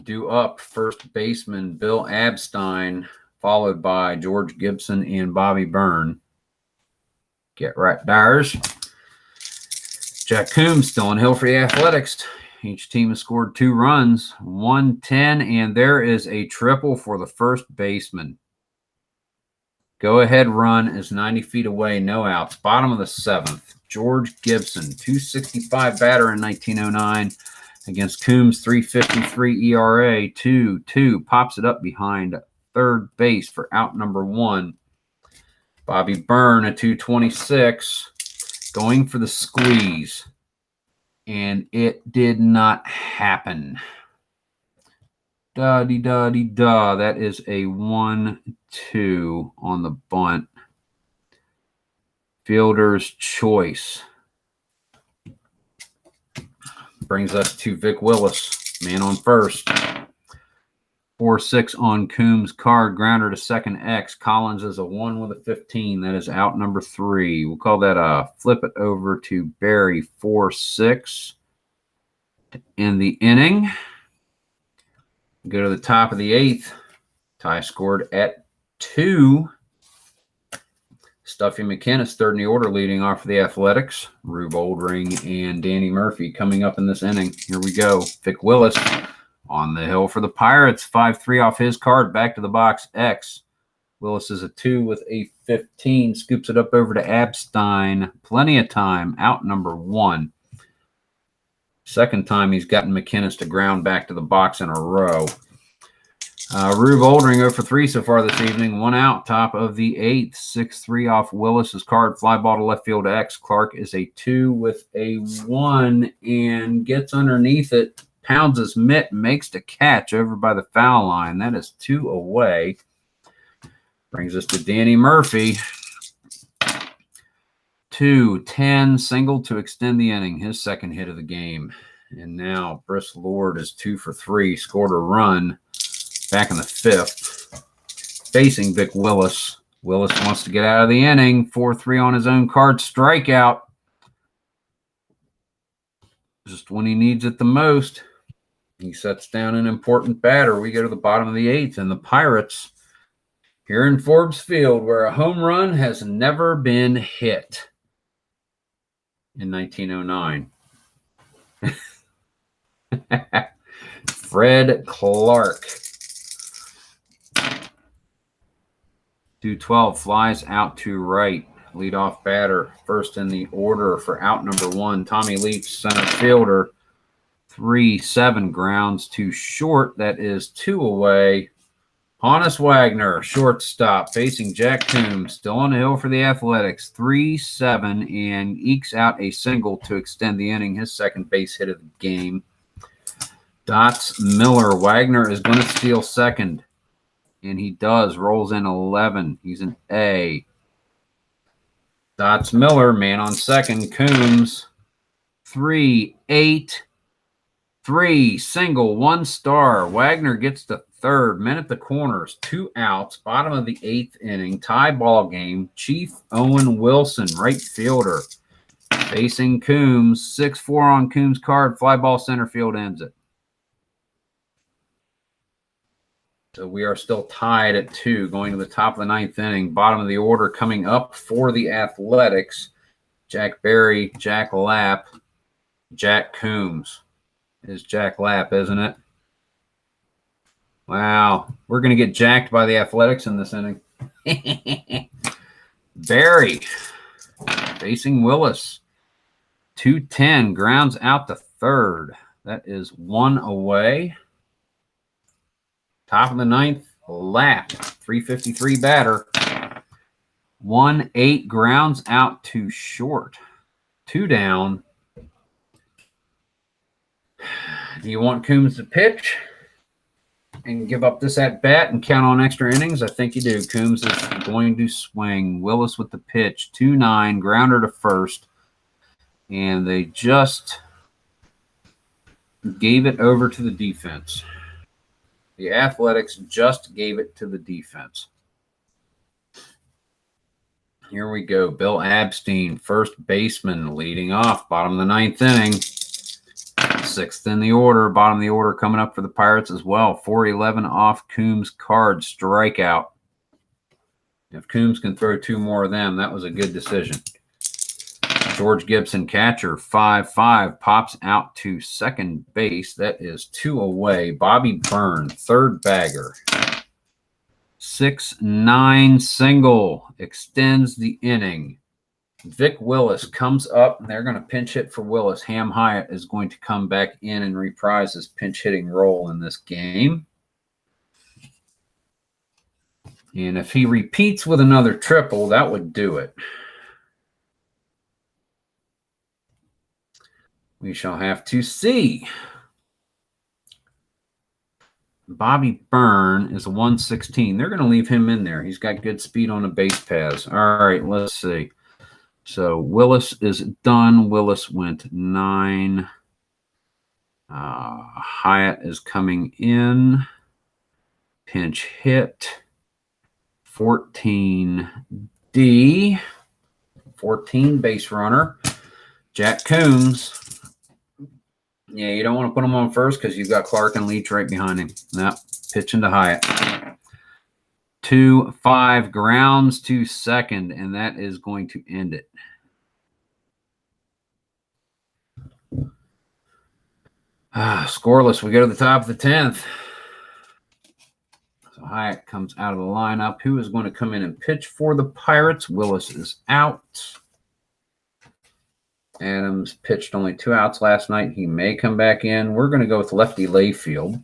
Due up, first baseman Bill Abstein, followed by George Gibson and Bobby Byrne. Get right, Dyers. Jack Coombs still on hill for the Athletics. Each team has scored 2 runs, 110, and there is a triple for the first baseman. Go-ahead run is 90 feet away, no outs. Bottom of the 7th, George Gibson, 265 batter in 1909 against Coombs, 353 ERA, 2-2. Pops it up behind third base for out number 1. Bobby Byrne, a 226, going for the squeeze. And it did not happen. Da-dee-da-dee-da. That is a 1-2 on the bunt. Fielder's choice. Brings us to Vic Willis, man on first. 4-6 on Coombs' card. Grounder to second X. Collins is a 1 with a 15. That is out number 3. We'll call that a flip it over to Barry. 4-6 in the inning. Go to the top of the 8th. Tie scored at 2. Stuffy McInnes, third in the order, leading off for the Athletics. Rube Oldring and Danny Murphy coming up in this inning. Here we go. Vic Willis on the hill for the Pirates. 5-3 off his card. Back to the box. X. Willis is a 2 with a 15. Scoops it up over to Abstein. Plenty of time. Out number 1. Second time he's gotten McInnes to ground back to the box in a row. Rube Oldring 0 for 3 so far this evening. 1 out, top of the 8th. 6-3 off Willis's card. Fly ball to left field to X. Clark is a 2 with a 1 and gets underneath it. Pounds his mitt, makes the catch over by the foul line. That is 2 away. Brings us to Danny Murphy. 2-10, single to extend the inning. His second hit of the game. And now Briss Lord is 2 for 3. Scored a run back in the 5th. Facing Vic Willis. Willis wants to get out of the inning. 4-3 on his own card. Strikeout. Just when he needs it the most. He sets down an important batter. We go to the bottom of the 8th, and the Pirates here in Forbes Field, where a home run has never been hit in 1909. Fred Clark. 212 flies out to right. Leadoff batter, first in the order for out number 1. Tommy Leach, center fielder. 3-7 grounds to short. That is 2 away. Honus Wagner, shortstop, facing Jack Coombs, still on the hill for the Athletics. 3-7 and ekes out a single to extend the inning. His second base hit of the game. Dots Miller. Wagner is going to steal second, and he does. Rolls in 11. He's an A. Dots Miller, man on second. Coombs, 3-8. 3, single, 1 star. Wagner gets to third. Men at the corners, 2 outs. Bottom of the 8th inning. Tie ball game. Chief Owen Wilson, right fielder. Facing Coombs. 6-4 on Coombs' card. Fly ball center field ends it. So we are still tied at 2 going to the top of the 9th inning. Bottom of the order coming up for the Athletics. Jack Berry, Jack Lapp, Jack Coombs. Is Jack Lapp, isn't it? Wow. We're going to get jacked by the Athletics in this inning. Barry facing Willis. 2-10 grounds out to third. That is 1 away. Top of the 9th, Lapp. 353 batter. 1-8 grounds out to short. 2 down. Do you want Coombs to pitch and give up this at-bat and count on extra innings? I think you do. Coombs is going to swing. Willis with the pitch. 2-9, grounder to first. And they just gave it over to the defense. The Athletics just gave it to the defense. Here we go. Bill Abstein, first baseman, leading off. Bottom of the 9th inning. 6th in the order. Bottom of the order coming up for the Pirates as well. 4-11 off Coombs' card. Strikeout. If Coombs can throw 2 more of them, that was a good decision. George Gibson, catcher, 5-5, pops out to second base. That is 2 away. Bobby Byrne, third bagger. 6-9 single, extends the inning. Vic Willis comes up, and they're going to pinch hit for Willis. Ham Hyatt is going to come back in and reprise his pinch hitting role in this game. And if he repeats with another triple, that would do it. We shall have to see. Bobby Byrne is a 116. They're going to leave him in there. He's got good speed on the base paths. All right, let's see. So Willis is done. Willis went 9. Hyatt is coming in. Pinch hit. 14D. 14 base runner. Jack Coombs. Yeah, you don't want to put him on first because you've got Clark and Leach right behind him. Nope, pitching to Hyatt. 2-5, grounds to second, and that is going to end it. Scoreless. We go to the top of the 10th. So Hyatt comes out of the lineup. Who is going to come in and pitch for the Pirates? Willis is out. Adams pitched only 2 outs last night. He may come back in. We're going to go with lefty Layfield.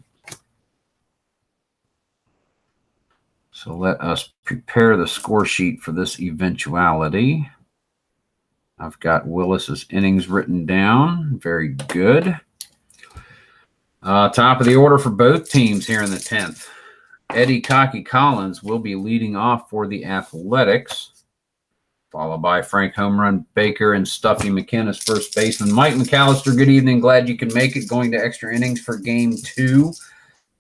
So let us prepare the score sheet for this eventuality. I've got Willis's innings written down. Very good. Top of the order for both teams here in the 10th. Eddie Cocky Collins will be leading off for the Athletics, followed by Frank Home Run Baker and Stuffy McInnes, first baseman. Mike McAllister, good evening. Glad you can make it. Going to extra innings for game 2.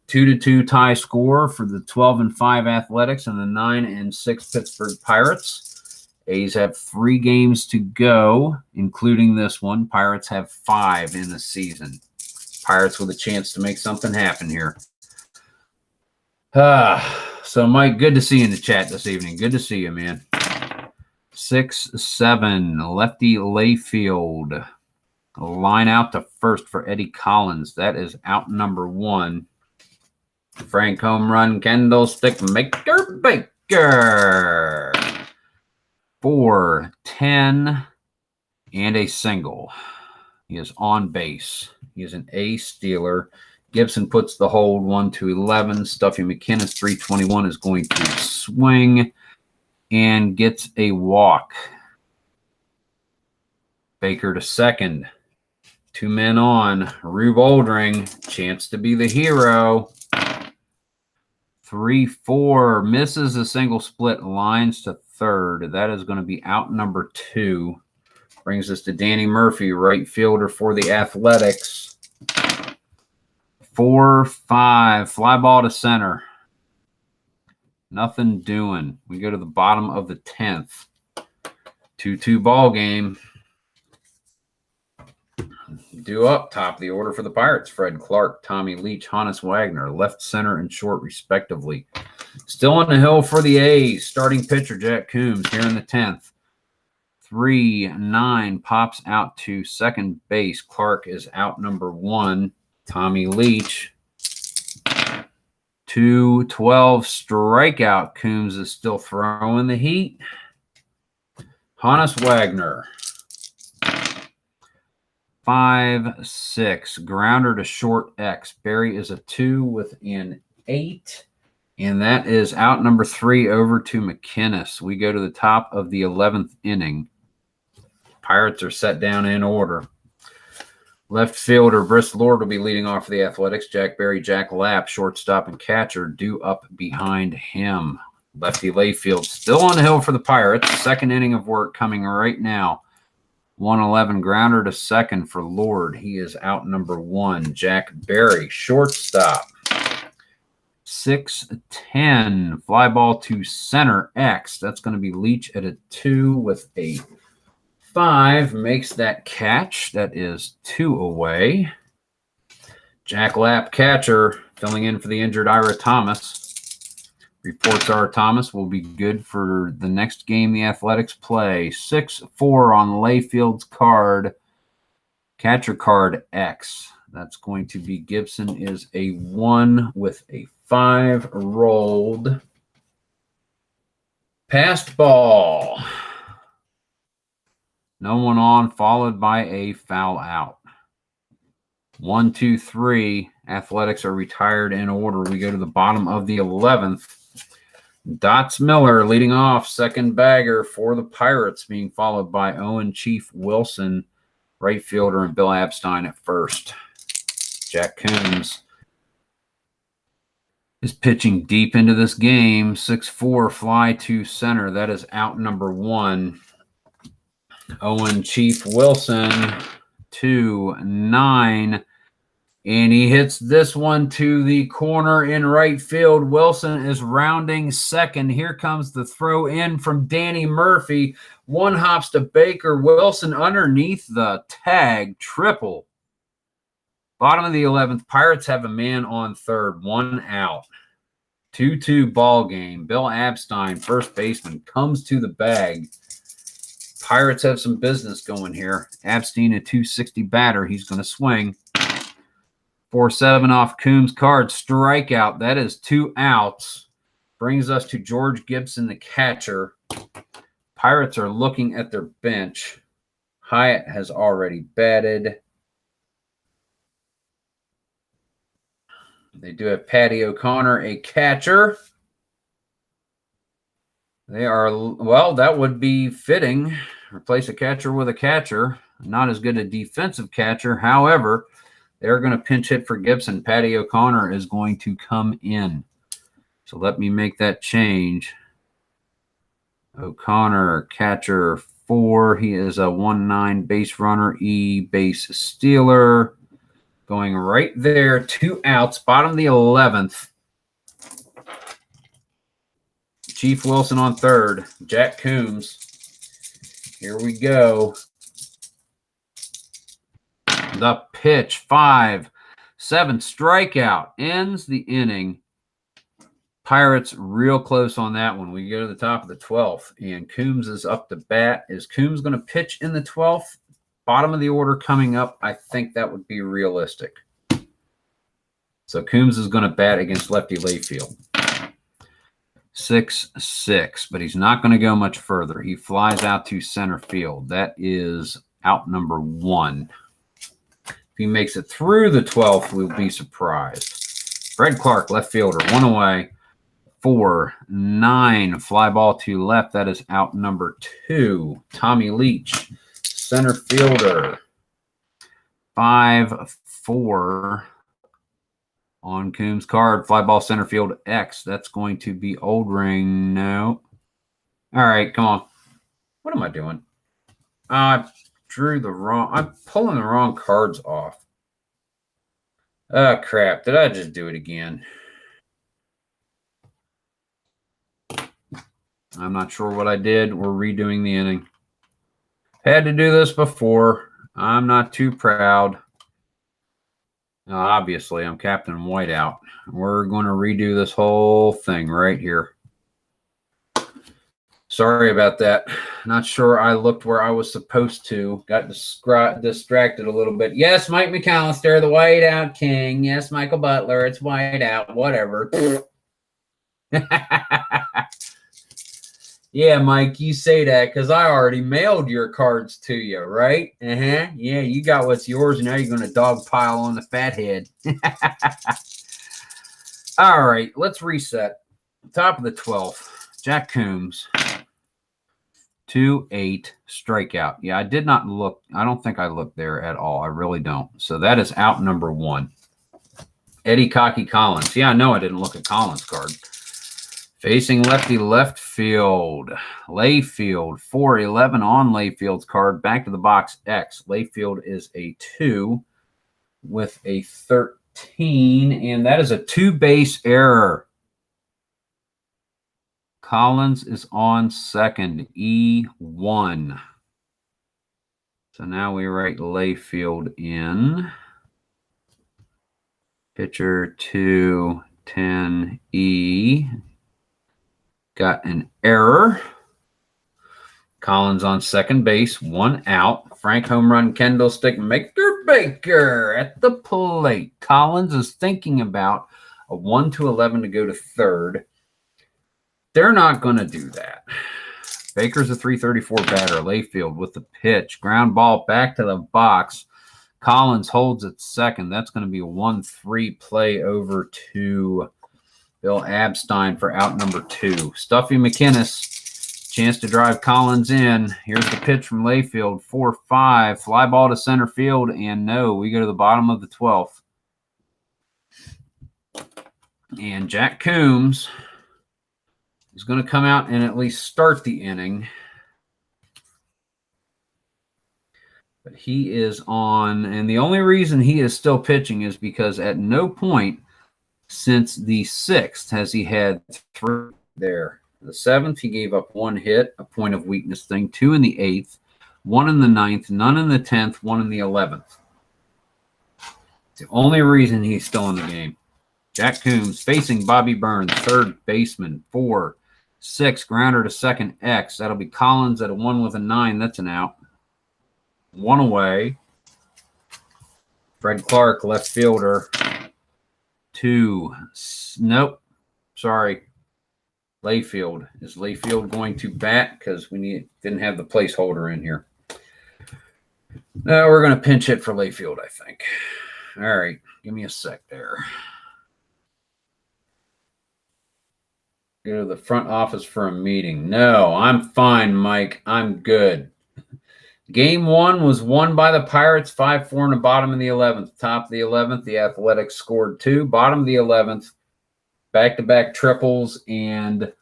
2-2 tie score for the 12-5 Athletics and the 9-6 Pittsburgh Pirates. A's have 3 games to go, including this one. Pirates have 5 in the season. Pirates with a chance to make something happen here. So, Mike, good to see you in the chat this evening. Good to see you, man. 6-7, lefty Layfield. Line out to first for Eddie Collins. That is out number 1. Frank Home Run Candlestick Maker Baker. 4-10 and a single. He is on base. He is an A stealer. Gibson puts the hold 1-11. Stuffy McInnes 321 is going to swing and gets a walk. Baker to second. 2 men on. Rube Oldring, chance to be the hero. 3-4, misses a single split, lines to third. That is going to be out number 2. Brings us to Danny Murphy, right fielder for the Athletics. 4-5, fly ball to center. Nothing doing. We go to the bottom of the 10th. 2-2 ball game. Due up, top of the order for the Pirates. Fred Clark, Tommy Leach, Hannes Wagner, left, center, and short, respectively. Still on the hill for the A's. Starting pitcher, Jack Coombs, here in the 10th. 3-9, pops out to second base. Clark is out number 1. Tommy Leach. 2-12, strikeout. Coombs is still throwing the heat. Hannes Wagner. 5-6, grounder to short X. Barry is a 2 with an 8, and that is out number 3 over to McInnes. We go to the top of the 11th inning. Pirates are set down in order. Left fielder Briss Lord will be leading off for the Athletics. Jack Barry, Jack Lapp, shortstop and catcher due up behind him. Lefty Layfield still on the hill for the Pirates. Second inning of work coming right now. 1-11, grounder to second for Lord. He is out number 1. Jack Barry, shortstop. 6-10, fly ball to center X. That's going to be Leach at a 2 with a 5. Makes that catch. That is 2 away. Jack Lapp, catcher, filling in for the injured Ira Thomas. Reports are Thomas will be good for the next game the Athletics play. 6-4 on Layfield's card. Catcher card X. That's going to be Gibson is a 1 with a 5 rolled. Passed ball. No one on, followed by a foul out. 1, 2, 3. Athletics are retired in order. We go to the bottom of the 11th. Dots Miller leading off, second bagger for the Pirates, being followed by Owen Chief Wilson, right fielder, and Bill Abstein at first. Jack Coombs is pitching deep into this game. 6-4 fly to center. That is out number 1. Owen Chief Wilson 2-9. And he hits this one to the corner in right field. Wilson is rounding second. Here comes the throw in from Danny Murphy. One hops to Baker. Wilson underneath the tag. Triple. Bottom of the 11th. Pirates have a man on third. 1 out. 2-2 ball game. Bill Abstein, first baseman, comes to the bag. Pirates have some business going here. Abstein, a 260 batter. He's going to swing. 4-7 off Coombs' card. Strikeout. That is 2 outs. Brings us to George Gibson, the catcher. Pirates are looking at their bench. Hyatt has already batted. They do have Patty O'Connor, a catcher. They are, well, that would be fitting. Replace a catcher with a catcher. Not as good a defensive catcher. However, they're going to pinch hit for Gibson. Patty O'Connor is going to come in. So let me make that change. O'Connor, catcher 4. He is a 1-9 base runner, base stealer. Going right there, 2 outs, bottom of the 11th. Chief Wilson on third. Jack Coombs. Here we go. The pitch, 5-7 strikeout, ends the inning. Pirates real close on that one. We go to the top of the 12th, and Coombs is up to bat. Is Coombs going to pitch in the 12th? Bottom of the order coming up. I think that would be realistic. So Coombs is going to bat against lefty Layfield. 6-6, but he's not going to go much further. He flies out to center field. That is out number 1. If he makes it through the 12th, we'll be surprised. Fred Clark, left fielder, 1 away. 4-9, fly ball to left. That is out number 2. Tommy Leach, center fielder. 5-4 on Coombs' card. Fly ball center field X. That's going to be Oldring. No. All right, come on. What am I doing? I drew the wrong. I'm pulling the wrong cards off. Oh, crap. Did I just do it again? I'm not sure what I did. We're redoing the inning. Had to do this before. I'm not too proud. Obviously, I'm Captain Whiteout. We're going to redo this whole thing right here. Sorry about that. Not sure I looked where I was supposed to. Got distracted a little bit. Yes, Mike McAllister, the Whiteout King. Yes, Michael Butler. It's Whiteout. Whatever. Yeah, Mike, you say that because I already mailed your cards to you, right? Yeah, you got what's yours, and now you're going to dogpile on the fathead. All right, let's reset. Top of the 12th, Jack Coombs. 2-8 strikeout. Yeah, I did not look. I don't think I looked there at all. I really don't. So that is out number 1. Eddie Cocky Collins. Yeah, I know I didn't look at Collins' card. Facing lefty left field. Layfield. 4-11 on Layfield's card. Back to the box X. Layfield is a 2 with a 13. And that is a 2-base error. Collins is on second. E1. So now we write Layfield in. Pitcher 2, 10, E. got an error. Collins on second base, 1 out. Frank home run, Candlestick Maker Baker at the plate. Collins is thinking about a 1-11 to go to third. They're not going to do that. Baker's a 334 batter. Layfield with the pitch. Ground ball back to the box. Collins holds at second. That's going to be a 1-3 play over to Bill Abstein for out number 2. Stuffy McInnes, chance to drive Collins in. Here's the pitch from Layfield, 4-5. Fly ball to center field, and no, we go to the bottom of the 12th. And Jack Coombs is going to come out and at least start the inning. But he is on, and the only reason he is still pitching is because at no point since the 6th has he had 3 there. The 7th, he gave up 1 hit, a point of weakness thing, 2 in the 8th, 1 in the 9th, none in the 10th, 1 in the 11th. It's the only reason he's still in the game. Jack Coombs facing Bobby Burns, third baseman, 4-6, grounder to second X. That'll be Collins at a 1 with a 9. That's an out. 1 away. Fred Clark, left fielder. 2. Nope. Sorry. Layfield. Is Layfield going to bat? Because we didn't have the placeholder in here. No, we're going to pinch hit for Layfield, I think. All right. Give me a sec there. Go to the front office for a meeting. No, I'm fine, Mike. I'm good. Game 1 was won by the Pirates, 5-4 in the bottom of the 11th. Top of the 11th, the Athletics scored 2. Bottom of the 11th, back-to-back triples, and,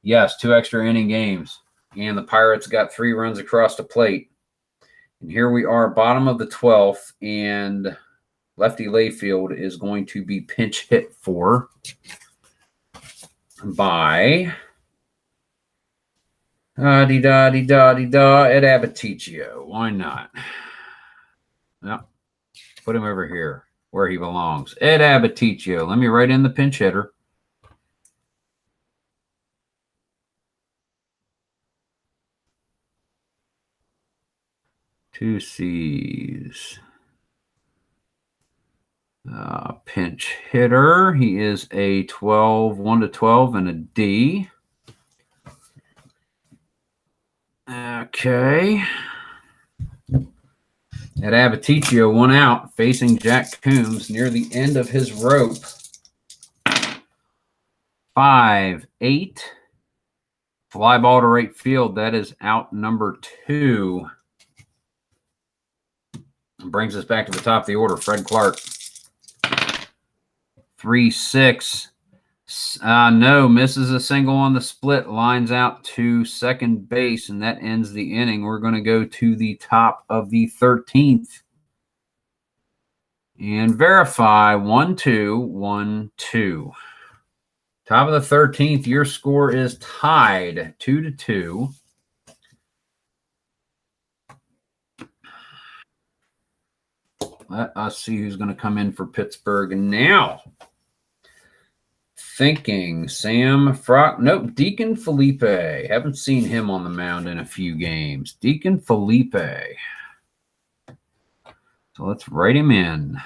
yes, 2 extra inning games. And the Pirates got 3 runs across the plate. And here we are, bottom of the 12th, and lefty Layfield is going to be pinch hit for by da-dee-da-dee-da-dee-da, Ed Abbaticchio. Why not? Well, put him over here where he belongs. Ed Abbaticchio. Let me write in the pinch hitter. Two C's. Pinch hitter. He is a 1-12 and a D. Okay. At Abbaticchio, 1 out, facing Jack Coombs near the end of his rope. 5-8. Fly ball to right field. That is out number 2. Brings us back to the top of the order. Fred Clark. 3-6. No, misses a single on the split, lines out to second base, and that ends the inning. We're going to go to the top of the 13th and verify 1-2, 1-2. Top of the 13th, your score is tied 2-2. Let us see who's going to come in for Pittsburgh now. Thinking Sam Frock. Nope, Deacon Felipe. Haven't seen him on the mound in a few games. Deacon Felipe. So let's write him in.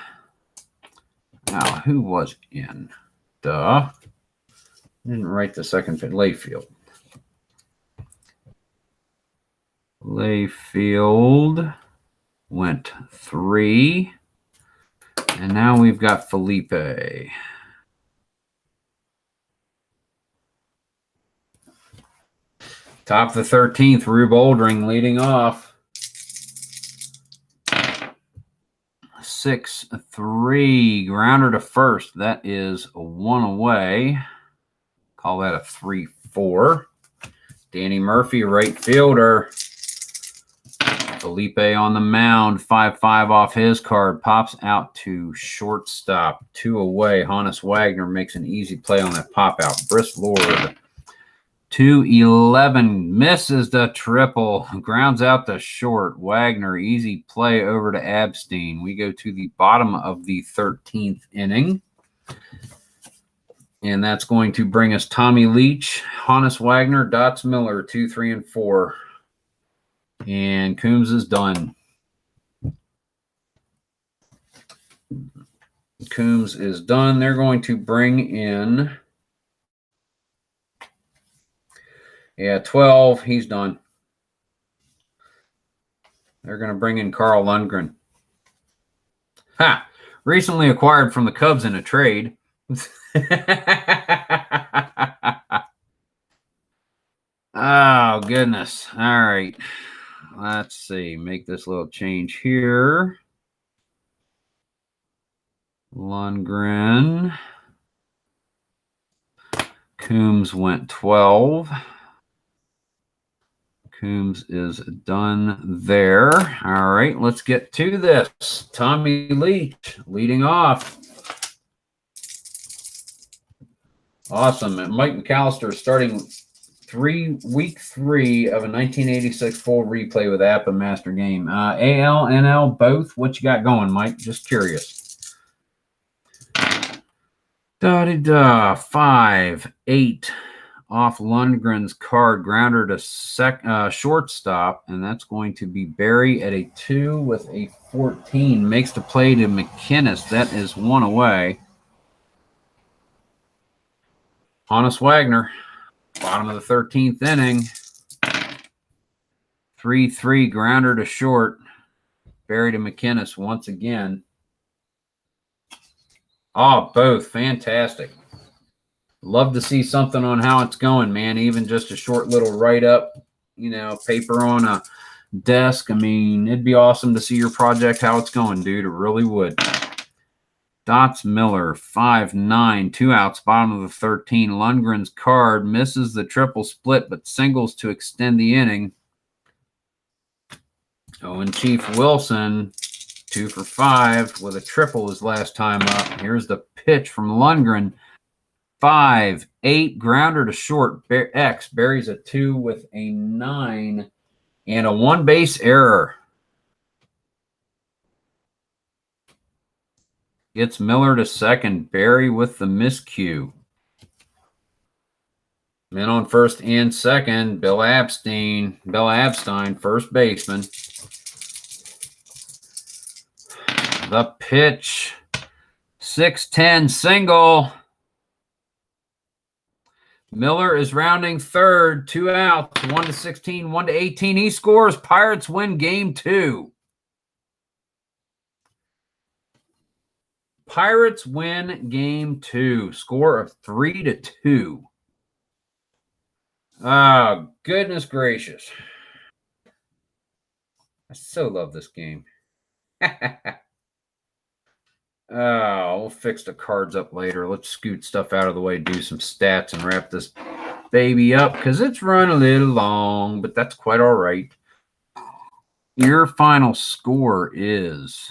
Now, who was in? Duh. Didn't write the second fit. Layfield. Layfield went 3. And now we've got Felipe. Top of the 13th, Rube Oldring leading off. 6-3, grounder to first. That is 1 away. Call that a 3-4. Danny Murphy, right fielder. Felipe on the mound, 5-5 off his card. Pops out to shortstop. 2 away. Hannes Wagner makes an easy play on that pop out. Briss Lord. 2-11, misses the triple, grounds out to short. Wagner, easy play over to Abstein. We go to the bottom of the 13th inning. And that's going to bring us Tommy Leach, Hannes Wagner, Dots Miller, 2, 3, and 4. And Coombs is done. Coombs is done. They're going to bring in, 12. He's done. They're going to bring in Carl Lundgren. Ha! Recently acquired from the Cubs in a trade. Oh, goodness. All right. Let's see. Make this little change here. Lundgren. Coombs went 12. Coombs is done there. All right, let's get to this. Tommy Leach leading off. Awesome. And Mike McAllister starting week 3 of a 1986 full replay with App and Master Game. AL, NL, both. What you got going, Mike? Just curious. 5, 8 off Lundgren's card, grounder to shortstop, and that's going to be Barry at a 2 with a 14. Makes the play to McInnes. That is 1 away. Hannes Wagner, bottom of the 13th inning. 3-3, grounder to short. Barry to McInnes once again. Oh, both fantastic. Love to see something on how it's going, man. Even just a short little write-up, paper on a desk. I mean, it'd be awesome to see your project, how it's going, dude. It really would. Dots Miller, 5-9, 2 outs, bottom of the 13. Lundgren's card misses the triple split, but singles to extend the inning. And Chief Wilson, 2 for 5 with a triple his last time up. Here's the pitch from Lundgren. 5, 8, grounder to short. X buries a 2 with a 9 and a 1 base error. Gets Miller to second. Barry with the miscue. Men on first and second. Bill Abstein, first baseman. The pitch. 6-10 single. Miller is rounding third, 2 outs, 1-16, 1-18. He scores. Pirates win game 2. Pirates win game 2. Score of 3-2. Oh, goodness gracious. I so love this game. We'll fix the cards up later. Let's scoot stuff out of the way, do some stats, and wrap this baby up because it's run a little long, but that's quite all right. Your final score is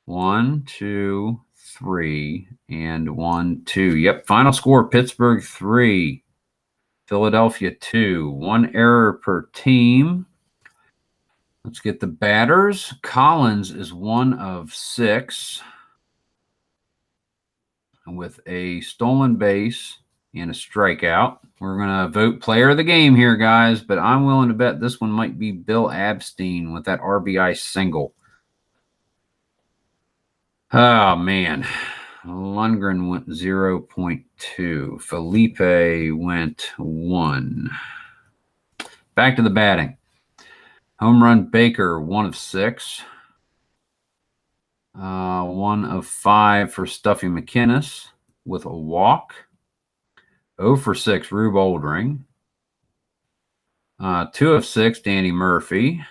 1, 2, 3, and 1, 2. Yep, final score, Pittsburgh 3, Philadelphia 2. 1 error per team. Let's get the batters. Collins is 1 of 6 with a stolen base and a strikeout. We're going to vote player of the game here, guys, but I'm willing to bet this one might be Bill Abstein with that RBI single. Oh, man. Lundgren went 0.2. Felipe went 1. Back to the batting. Home run Baker, 1 of 6. 1 of 5 for Stuffy McInnes with a walk. 0 for 6, Rube Oldring. 2 of 6, Danny Murphy.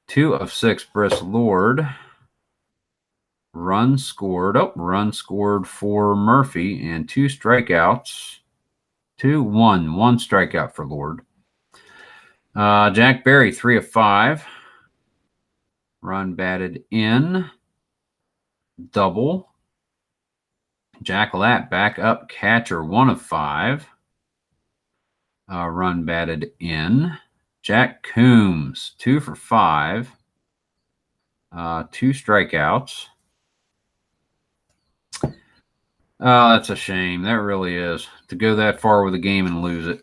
2 of 6, Briss Lord. Run scored. Run scored for Murphy and 2 strikeouts. 1 strikeout for Lord. Jack Berry, 3 of 5. Run batted in. Double. Jack Latt, back up catcher, 1 of 5. Run batted in. Jack Coombs, 2 for 5. 2 strikeouts. Oh, that's a shame. That really is. To go that far with a game and lose it.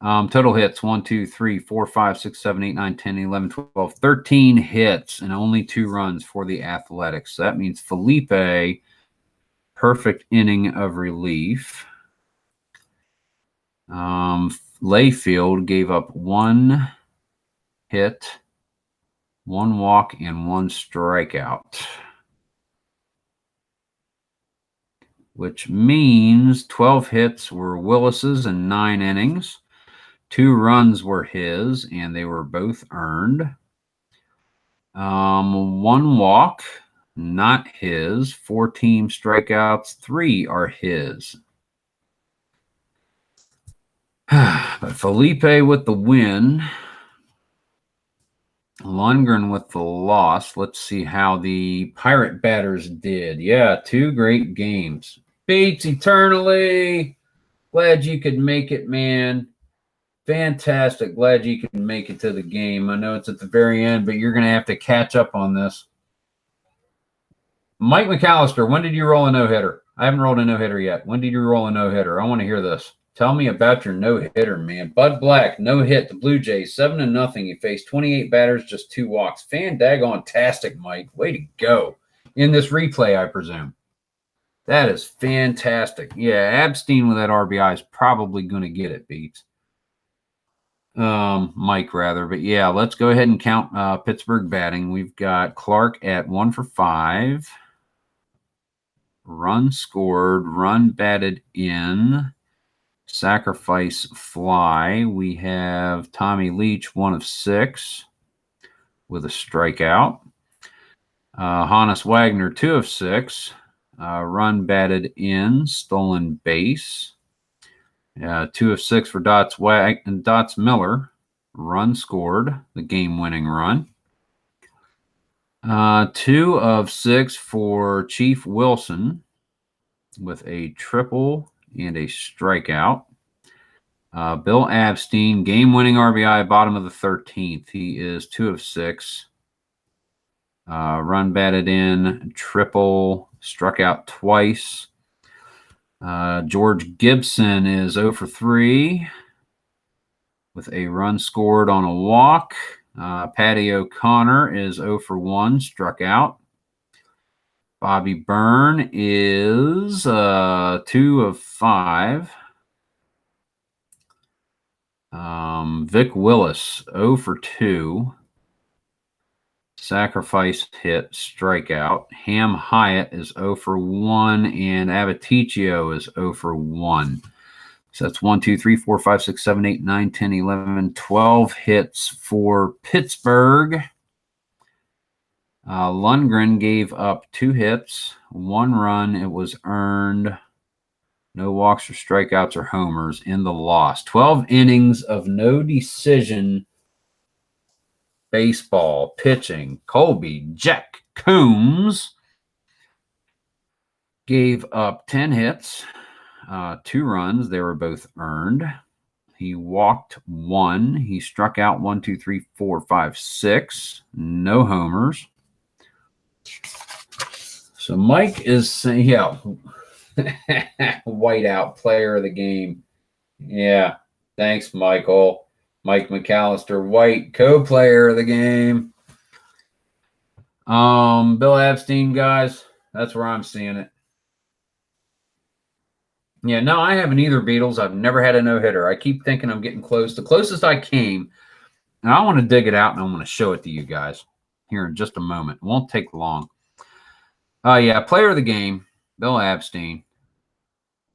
Total hits 1, 2, 3, 4, 5, 6, 7, 8, 9, 10, 11, 12, 13 hits and only 2 runs for the Athletics. So that means Felipe, perfect inning of relief. Layfield gave up 1 hit, 1 walk, and 1 strikeout, which means 12 hits were Willis's in 9 innings. 2 runs were his, and they were both earned. 1 walk, not his. 4 team strikeouts, 3 are his. But Felipe with the win. Lundgren with the loss. Let's see how the Pirate batters did. Yeah, 2 great games. Beats eternally. Glad you could make it, man. Fantastic. Glad you can make it to the game. I know it's at the very end, but you're going to have to catch up on this. Mike McAllister, when did you roll a no-hitter? I haven't rolled a no-hitter yet. When did you roll a no-hitter? I want to hear this. Tell me about your no-hitter, man. Bud Black, no-hit. The Blue Jays, 7-0. He faced 28 batters, just 2 walks. Fan-daggone-tastic, Mike. Way to go. In this replay, I presume. That is fantastic. Yeah, Abstein with that RBI is probably going to get it, Beats. Mike, rather. But, yeah, let's go ahead and count Pittsburgh batting. We've got Clark at 1 for 5. Run scored, run batted in, sacrifice fly. We have Tommy Leach, 1 of 6 with a strikeout. Hannes Wagner, 2 of 6. Run batted in, stolen base. 2 of 6 for Dots Miller. Run scored, the game-winning run. 2 of 6 for Chief Wilson with a triple and a strikeout. Bill Abstein, game-winning RBI, bottom of the 13th. He is 2 of 6. Run batted in, triple, struck out twice. George Gibson is 0 for 3 with a run scored on a walk. Patty O'Connor is 0 for 1, struck out. Bobby Byrne is 2 of 5. Vic Willis, 0 for 2. Sacrifice hit, strikeout. Ham Hyatt is 0 for 1, and Abaticio is 0 for 1. So that's 1, 2, 3, 4, 5, 6, 7, 8, 9, 10, 11, 12 hits for Pittsburgh. Lundgren gave up 2 hits, 1 run. It was earned. No walks or strikeouts or homers in the loss. 12 innings of no decision baseball pitching. Colby Jack Coombs gave up 10 hits, 2 runs. They were both earned. He walked 1. He struck out 1, 2, 3, 4, 5, 6. No homers. So Mike is saying, yeah, whiteout player of the game. Yeah, thanks, Michael. Mike McAllister, white co-player of the game. Bill Abstein, guys, that's where I'm seeing it. Yeah, no, I haven't either, Beatles. I've never had a no-hitter. I keep thinking I'm getting close. The closest I came, and I want to dig it out, and I want to show it to you guys here in just a moment. It won't take long. Yeah, player of the game, Bill Abstein.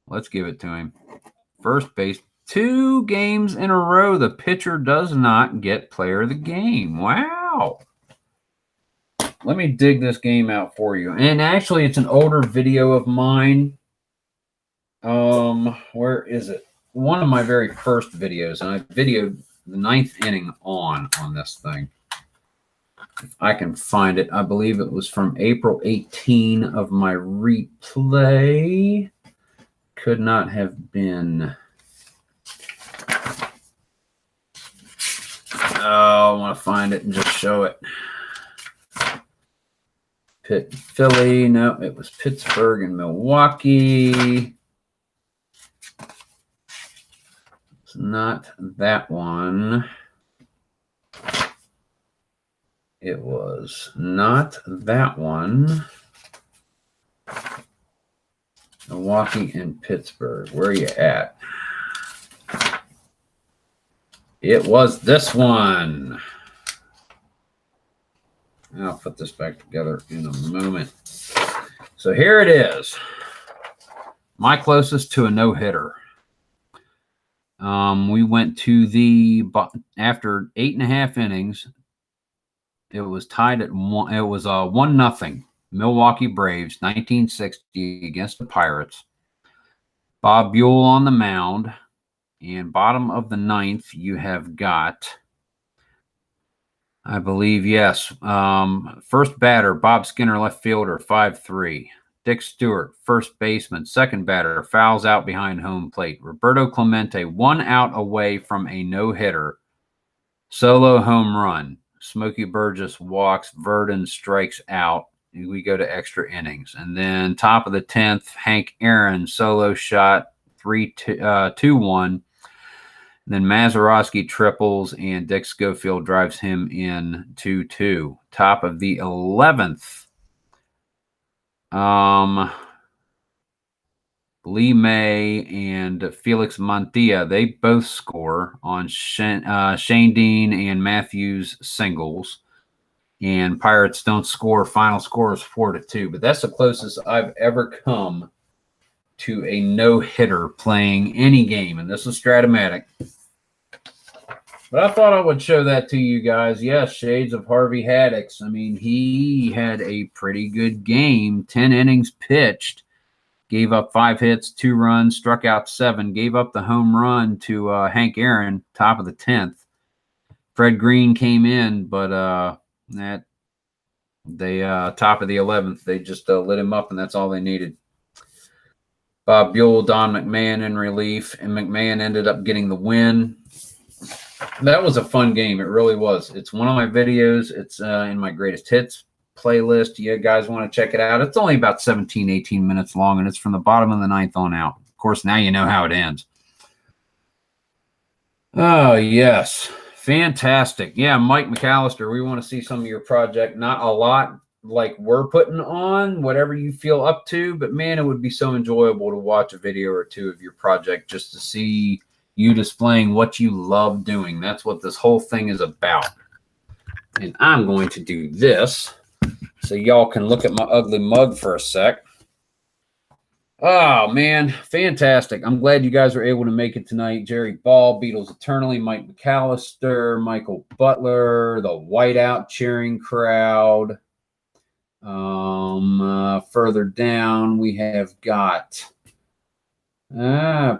Let's give it to him. First base, 2 games in a row, the pitcher does not get player of the game. Wow. Let me dig this game out for you. And actually, it's an older video of mine. Where is it? One of my very first videos, and I videoed the 9th inning on this thing. If I can find it, I believe it was from April 18 of my replay. Could not have been. Oh, I want to find it and just show it. Philly. No, it was Pittsburgh and Milwaukee. It's not that one. It was not that one. Milwaukee and Pittsburgh. Where are you at? It was this one. I'll put this back together in a moment. So here it is. My closest to a no-hitter. We went to after 8.5 innings. It was tied at 1. It was 1-0. Milwaukee Braves, 1960 against the Pirates. Bob Buell on the mound. And bottom of the 9th, you have got, I believe, yes. First batter, Bob Skinner, left fielder, 5-3. Dick Stewart, first baseman. Second batter, fouls out behind home plate. Roberto Clemente, 1 out away from a no-hitter. Solo home run. Smokey Burgess walks. Verdon strikes out. We go to extra innings. And then top of the 10th, Hank Aaron, solo shot, 2-1. Then Mazeroski triples, and Dick Schofield drives him in 2-2. Top of the 11th, Lee May and Felix Montilla, they both score on Shane Dean and Matthews singles. And Pirates don't score. Final score is 4-2. But that's the closest I've ever come to a no-hitter playing any game. And this is strat-o-matic. But I thought I would show that to you guys. Yes, shades of Harvey Haddix. I mean, he had a pretty good game. 10 innings pitched. Gave up 5 hits, 2 runs, struck out 7. Gave up the home run to Hank Aaron, top of the 10th. Fred Green came in, but top of the 11th, they just lit him up, and that's all they needed. Bob Buell, Don McMahon in relief, and McMahon ended up getting the win. That was a fun game. It really was. It's one of my videos. It's in my greatest hits playlist. You guys want to check it out. It's only about 17, 18 minutes long, and it's from the bottom of the 9th on out. Of course, now you know how it ends. Oh, yes. Fantastic. Yeah, Mike McAllister, we want to see some of your project. Not a lot like we're putting on, whatever you feel up to, but man, it would be so enjoyable to watch a video or two of your project just to see you displaying what you love doing. That's what this whole thing is about. And I'm going to do this so y'all can look at my ugly mug for a sec. Oh, man, fantastic. I'm glad you guys were able to make it tonight. Jerry Ball, Beatles Eternally, Mike McAllister, Michael Butler, the whiteout cheering crowd. Further down, we have got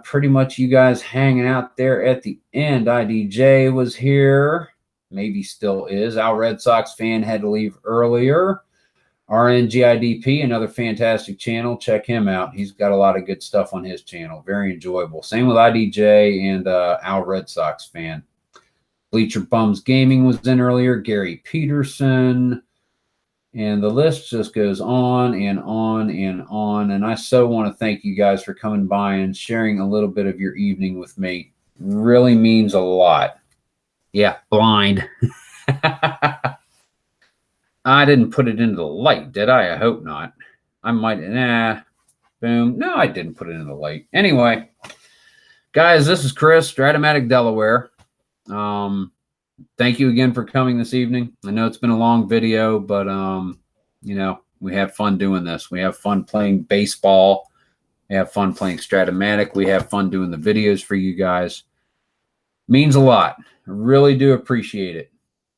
pretty much you guys hanging out there at the end. IDJ was here. Maybe still is. Our Red Sox fan had to leave earlier. RNGIDP, another fantastic channel. Check him out. He's got a lot of good stuff on his channel. Very enjoyable. Same with IDJ and Al Red Sox fan. Bleacher Bums Gaming was in earlier. Gary Peterson. And the list just goes on and on and on. And I so want to thank you guys for coming by and sharing a little bit of your evening with me. Really means a lot. Yeah, blind. I didn't put it into the light, did I? I hope not. I might. Boom. No, I didn't put it in the light. Anyway, guys, this is Chris, Strat-o-matic Delaware. Thank you again for coming this evening. I know it's been a long video, but, you know, we have fun doing this. We have fun playing baseball. We have fun playing Strat-o-matic. We have fun doing the videos for you guys. Means a lot. I really do appreciate it.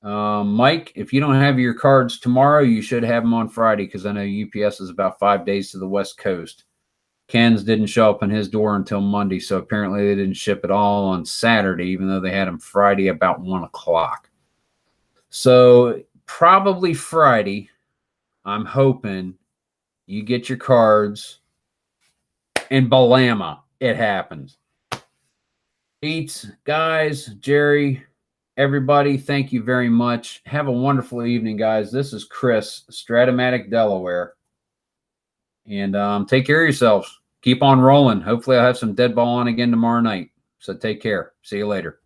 Mike, if you don't have your cards tomorrow, you should have them on Friday because I know UPS is about 5 days to the West Coast. Ken's didn't show up on his door until Monday, so apparently they didn't ship it all on Saturday, even though they had them Friday about 1 o'clock. So probably Friday, I'm hoping you get your cards, and Balama, it happens. Eats, guys, Jerry, Everybody, thank you very much. Have a wonderful evening, guys. This is Chris, strat-o-matic, Delaware. And take care of yourselves. Keep on rolling. Hopefully I'll have some dead ball on again tomorrow night. So take care. See you later.